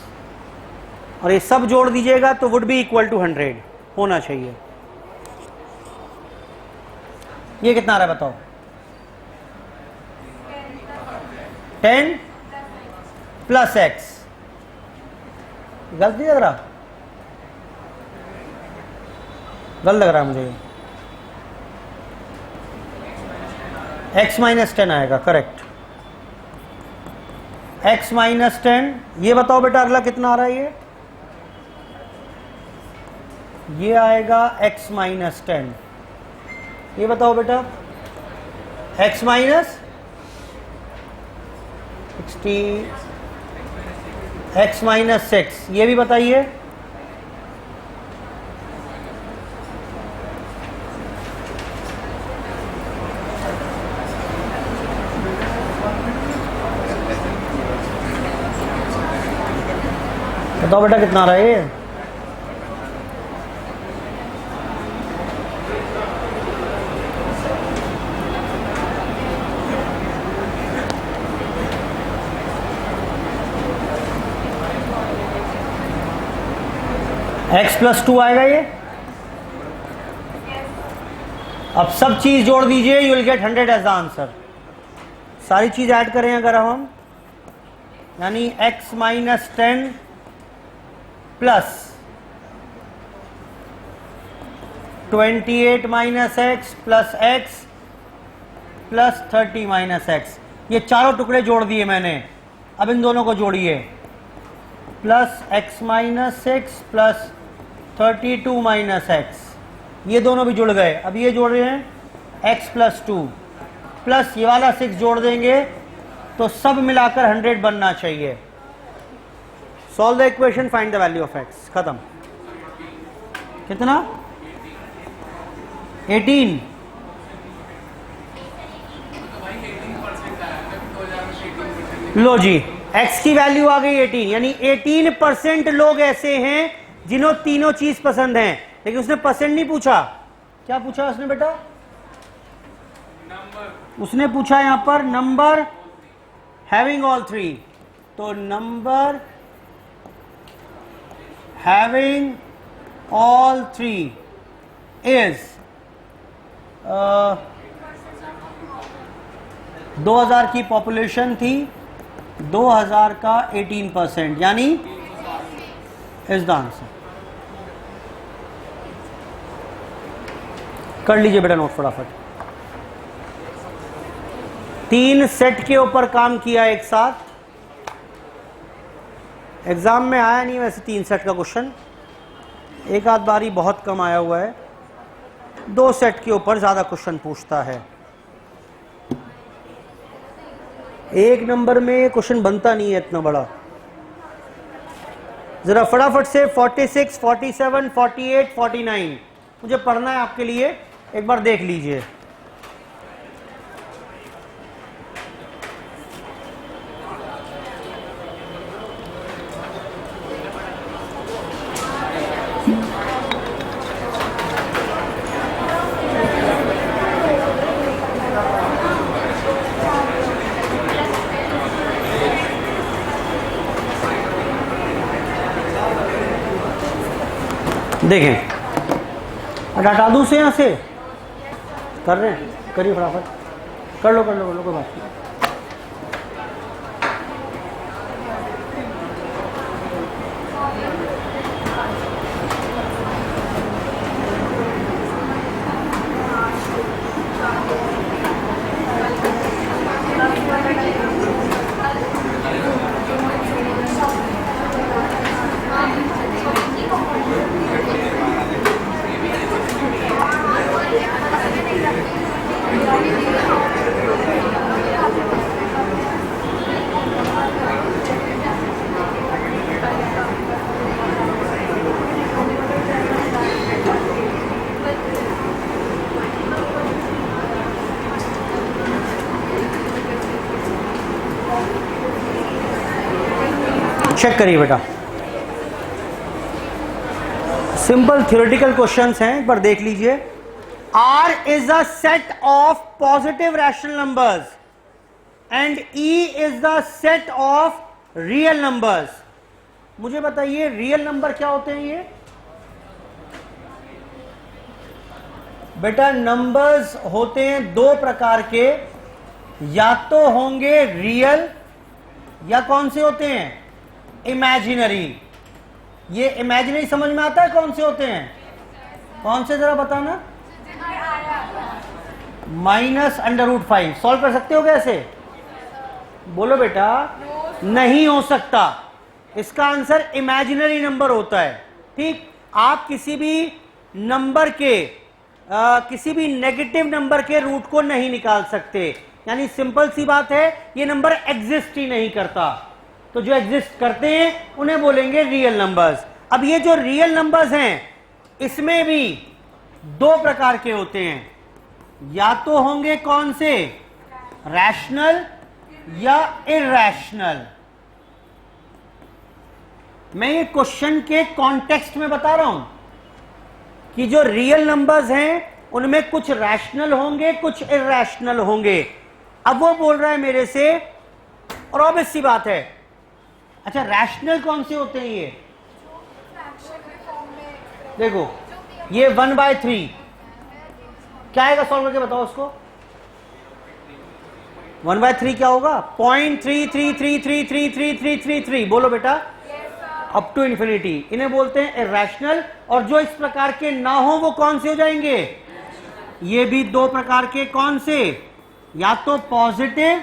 A: और ये सब जोड़ दीजिएगा तो वुड बी इक्वल टू 100 होना चाहिए। ये कितना आ रहा है बताओ? 10 प्लस एक्स। गलत नहीं लग रहा? गलत लग रहा है मुझे। x माइनस 10 आएगा, करेक्ट। x minus 10। ये बताओ बेटा अगला कितना आ रहा है? ये आएगा x माइनस 10। ये बताओ बेटा x माइनस 60 x माइनस 6। ये भी बताइए। बताओ बेटा कितना आ रहा है ये? x प्लस 2 आएगा ये। अब सब चीज जोड़ दीजिए, you will get 100 as the answer. सारी चीज ऐड करें अगर हम, यानी x minus 10 plus 28 minus x plus x plus 30 minus x, ये चारों टुकड़े जोड़ दिए मैंने। अब इन दोनों को जोड़िए, plus x minus 6 plus 32 minus x, ये दोनों भी जुड़ गए। अब ये जोड़ रहे हैं x प्लस 2 प्लस ये वाला 6 जोड़ देंगे तो सब मिलाकर 100 बनना चाहिए। Solve the equation, find the value of x। खत्म। कितना? 18। लो जी, x की वैल्यू आ गई 18, यानी 18% लोग ऐसे हैं जिन्हों तीनों चीज पसंद हैं। लेकिन उसने परसेंट नहीं पूछा, क्या पूछा उसने बेटा? नंबर। उसने पूछा यहां पर नंबर हैविंग ऑल थ्री, तो number having all three is 2000 की पॉपुलेशन थी, 2000 का 18%, यानी इज द आंसर। कर लीजिए बेटा नोट फटाफट। 3 सेट के ऊपर काम किया एक साथ, एग्जाम में आया नहीं वैसे 3 सेट का क्वेश्चन, एक आध बारी बहुत कम आया हुआ है। 2 सेट के ऊपर ज्यादा क्वेश्चन पूछता है। 1 नंबर में क्वेश्चन बनता नहीं है इतना बड़ा। जरा फटाफट से 46, 47, 48, 49 मुझे पढ़ना है आपके लिए, एक बार देख लीजिए। देखें, हटा दूं से, यहां से कर रहे हैं, करिए फटाफट, कर लो कोई बात नहीं। चेक करिए बेटा, सिंपल थ्योरेटिकल क्वेश्चंस हैं, एक बार देख लीजिए। R is a set of positive rational numbers and E is the set of real numbers। मुझे बताइए रियल नंबर क्या होते हैं ये? बेटा नंबर्स होते हैं 2 प्रकार के, या तो होंगे रियल या कौन से होते हैं? इमेजिनरी। ये इमेजिनरी समझ में आता है कौन से होते हैं? कौन से जरा बताना। -√5 सॉल्व कर सकते हो कैसे? बोलो बेटा। नहीं हो सकता, इसका आंसर इमेजिनरी नंबर होता है। ठीक, आप किसी भी नंबर के किसी भी नेगेटिव नंबर के रूट को नहीं निकाल सकते, यानी सिंपल सी बात है, ये नंबर एग्जिस्ट ही नहीं करता। तो जो एग्जिस्ट करते हैं उन्हें बोलेंगे रियल नंबर्स। अब ये जो रियल नंबर्स हैं इसमें भी 2 प्रकार के होते हैं, या तो होंगे कौन से? रैशनल या इरैशनल। मैं ये क्वेश्चन के कॉन्टेक्स्ट में बता रहा हूं कि जो रियल नंबर्स हैं उनमें कुछ रैशनल होंगे, कुछ इरैशनल होंगे। अब वो बोल रहा है मेरे से, और ऑब्वियस सी बात है, अच्छा रैशनल कौन से होते हैं? ये देखो ये 1/3 क्या आएगा, सॉल्व करके बताओ उसको। 1/3 क्या होगा, 0.33333333 बोलो बेटा, अप टू इन्फिनिटी। इन्हें बोलते हैं इरैशनल, और जो इस प्रकार के ना हो वो कौन से हो जाएंगे, ये भी दो प्रकार के, कौन से, या तो पॉजिटिव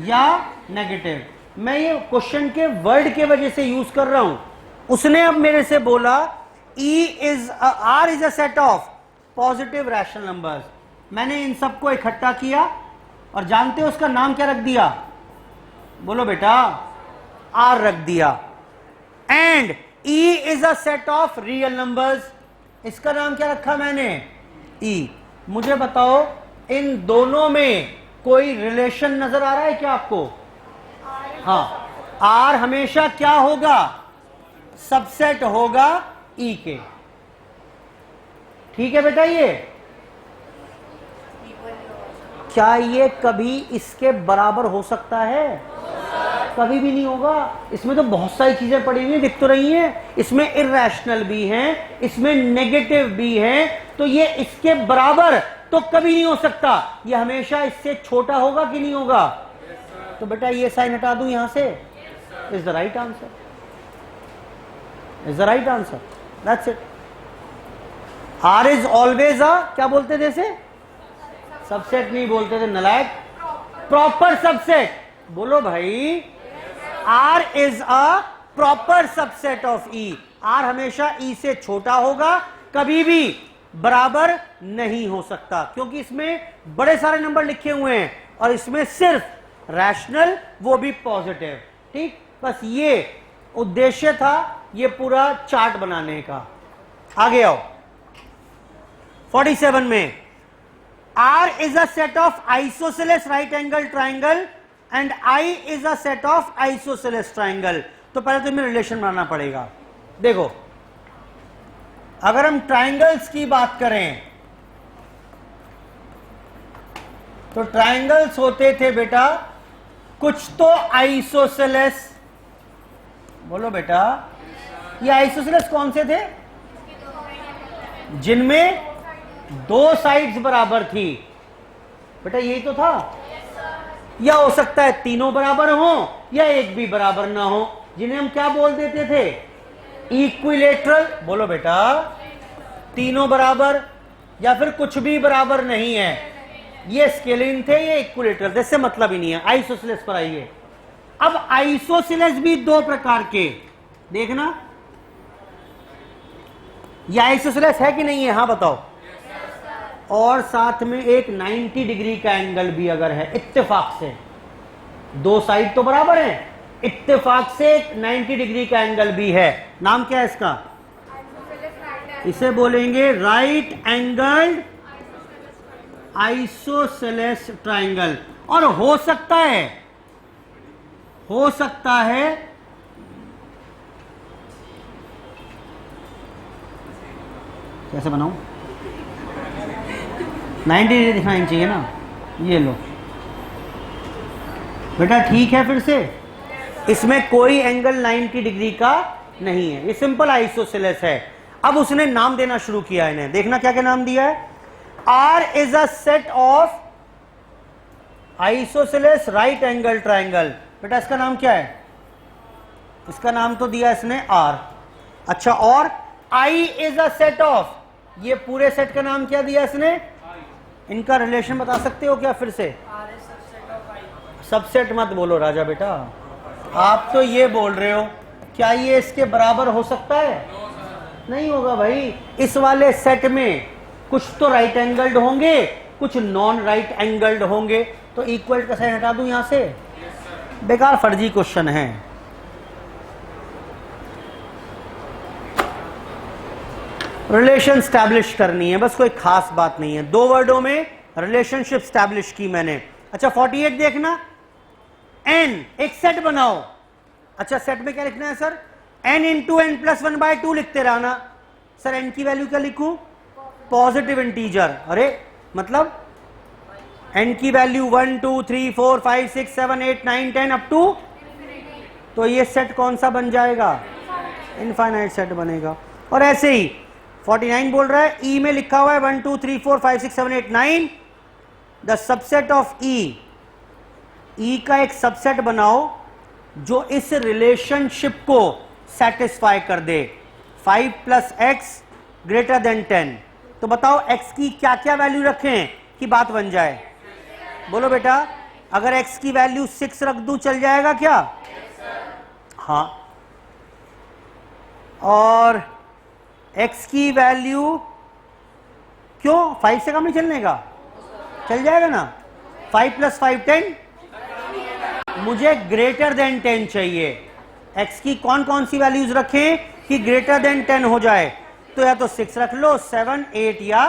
A: या नेगेटिव। मैं ये क्वेश्चन के वर्ड के वजह से यूज कर रहा हूं। उसने अब मेरे से बोला R is a set of positive rational numbers. मैंने इन सबको इकट्ठा किया और जानते हो उसका नाम क्या रख दिया, बोलो बेटा, R रख दिया। And E is a set of real numbers, इसका नाम क्या रखा मैंने, E। मुझे बताओ इन दोनों में कोई रिलेशन नजर आ रहा है क्या आपको, हाँ, R हमेशा क्या होगा, सबसेट होगा E के, ठीक है बेटा। ये क्या ये कभी इसके बराबर हो सकता है, कभी भी नहीं होगा। इसमें तो बहुत सारी चीजें पड़ी हुई दिख तो रही हैं, इसमें इरैशनल भी हैं, इसमें नेगेटिव भी हैं, तो ये इसके बराबर तो कभी नहीं हो सकता। ये हमेशा इससे छोटा होगा कि नहीं होगा, तो बेटा ये साइन हटा दूं यहां से, is the right answer, is the right answer, that's it. R is always a, क्या बोलते थे इसे, सबसेट नहीं बोलते थे नलायक, प्रॉपर सबसेट, बोलो भाई, R is a proper subset of E। R हमेशा E से छोटा होगा, कभी भी बराबर नहीं हो सकता, क्योंकि इसमें बड़े सारे नंबर लिखे हुए हैं और इसमें सिर्फ रैशनल, वो भी पॉजिटिव, ठीक। बस ये उद्देश्य था ये पूरा चार्ट बनाने का। आगे आओ 47 में, R is a set of isosceles right angle triangle and I is a set of isosceles triangle। तो पहले तुम्हें रिलेशन बनाना पड़ेगा। देखो अगर हम ट्रायंगल्स की बात करें तो ट्रायंगल्स होते थे बेटा कुछ तो आइसोसेलेस, बोलो बेटा, ये आइसोसेलेस कौन से थे, जिनमें दो साइड्स बराबर थी, बेटा यही तो था। या हो सकता है तीनों बराबर हो या एक भी बराबर ना हो, जिन्हें हम क्या बोल देते थे, इक्विलेटरल, बोलो बेटा, तीनों बराबर या फिर कुछ भी बराबर नहीं है, ये स्केलिन थे, ये इक्विलेटरल, इससे मतलब ही नहीं है। आइसोसेलेस पर आइए। अब आइसोसेलेस भी दो प्रकार के, देखना ये आइसोसेलेस है कि नहीं है, हाँ बताओ। और साथ में एक 90 डिग्री का एंगल भी अगर है, इत्तेफाक से, दो साइड तो बराबर हैं, इत्तेफाक से एक 90 डिग्री का एंगल भी है। नाम क्या है इसका, इसे बोलेंगे राइट एंगल्ड आइसोसेलेस ट्राइंगल। और हो सकता है कैसे बनाऊं, 90 डिग्री दिखानी चाहिए ना, ये लो बेटा, ठीक है। फिर से इसमें कोई एंगल 90 डिग्री का नहीं है, ये सिंपल आइसोसेलेस है। अब उसने नाम देना शुरू किया इन्हें, देखना क्या क्या नाम दिया है। R is a set of isosceles right angle triangle. बेटा इसका नाम क्या है, इसका नाम तो दिया इसने R। अच्छा, और I is a set of, ये पूरे सेट का नाम क्या दिया इसने, इनका रिलेशन बता सकते हो क्या फिर से, सबसेट मत बोलो राजा बेटा, आप तो ये बोल रहे हो, क्या ये इसके बराबर हो सकता है, नहीं होगा भाई। इस वाले सेट में कुछ तो राइट एंगल्ड होंगे, कुछ नॉन राइट एंगल्ड होंगे, तो इक्वल का साइन हटा दूं यहां से, बेकार फर्जी क्वेश्चन है। रिलेशन स्टैब्लिश करनी है, बस कोई खास बात नहीं है, दो वर्डों में रिलेशनशिप स्टैब्लिश की मैंने। अच्छा 48 देखना, n एक सेट बनाओ। अच्छा सेट में क्या लिखना है sir, n into n plus 1/2 लिखते रहना। सर n की वैल्यू क्या लिखूं, पॉजिटिव इंटीजर। अरे मतलब n की वैल्यू 1 2 3 4 5 6 7 8 9 10 अप टू, तो ये सेट कौन सा बन जाएगा, इनफाइनाइट सेट बनेगा। और ऐसे ही 49 बोल रहा है ई में लिखा हुआ है 1 2 3 4 5 6 7 8 9 द सबसेट ऑफ ई का एक सबसेट बनाओ जो इस रिलेशनशिप को सेटिस्फाई कर दे 5 + x ग्रेटर देन 10। तो बताओ x की क्या क्या वैल्यू रखें कि बात बन जाए। बोलो बेटा, अगर x की वैल्यू 6 रख दूं चल जाएगा क्या? हाँ। और x की वैल्यू क्यों 5 से कम नहीं चलने का? चल जाएगा ना। 5 + 5 10। मुझे ग्रेटर देन 10 चाहिए। x की कौन कौन सी वैल्यूज रखें कि ग्रेटर देन 10 हो जाए? तो या तो 6 रख लो, 7 8 या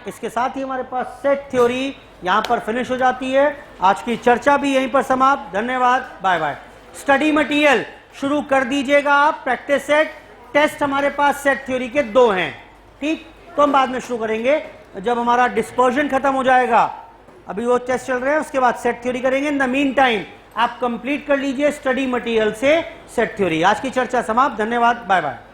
A: इसके साथ ही हमारे पास सेट थ्योरी यहां पर फिनिश हो जाती है। आज की चर्चा भी यहीं पर समाप्त। धन्यवाद, बाय बाय। स्टडी मटेरियल शुरू कर दीजिएगा आप। प्रैक्टिस सेट, टेस्ट हमारे पास सेट थ्योरी के 2 हैं, ठीक? तो हम बाद में शुरू करेंगे जब हमारा डिस्पर्जन खत्म हो जाएगा। अभी वो टेस्ट चल रहे हैं, उसके बाद सेट थ्योरी करेंगे। इन द मीन टाइम आप कंप्लीट कर लीजिए स्टडी मटेरियल से सेट थ्योरी। आज की चर्चा समाप्त। धन्यवाद, बाय बाय।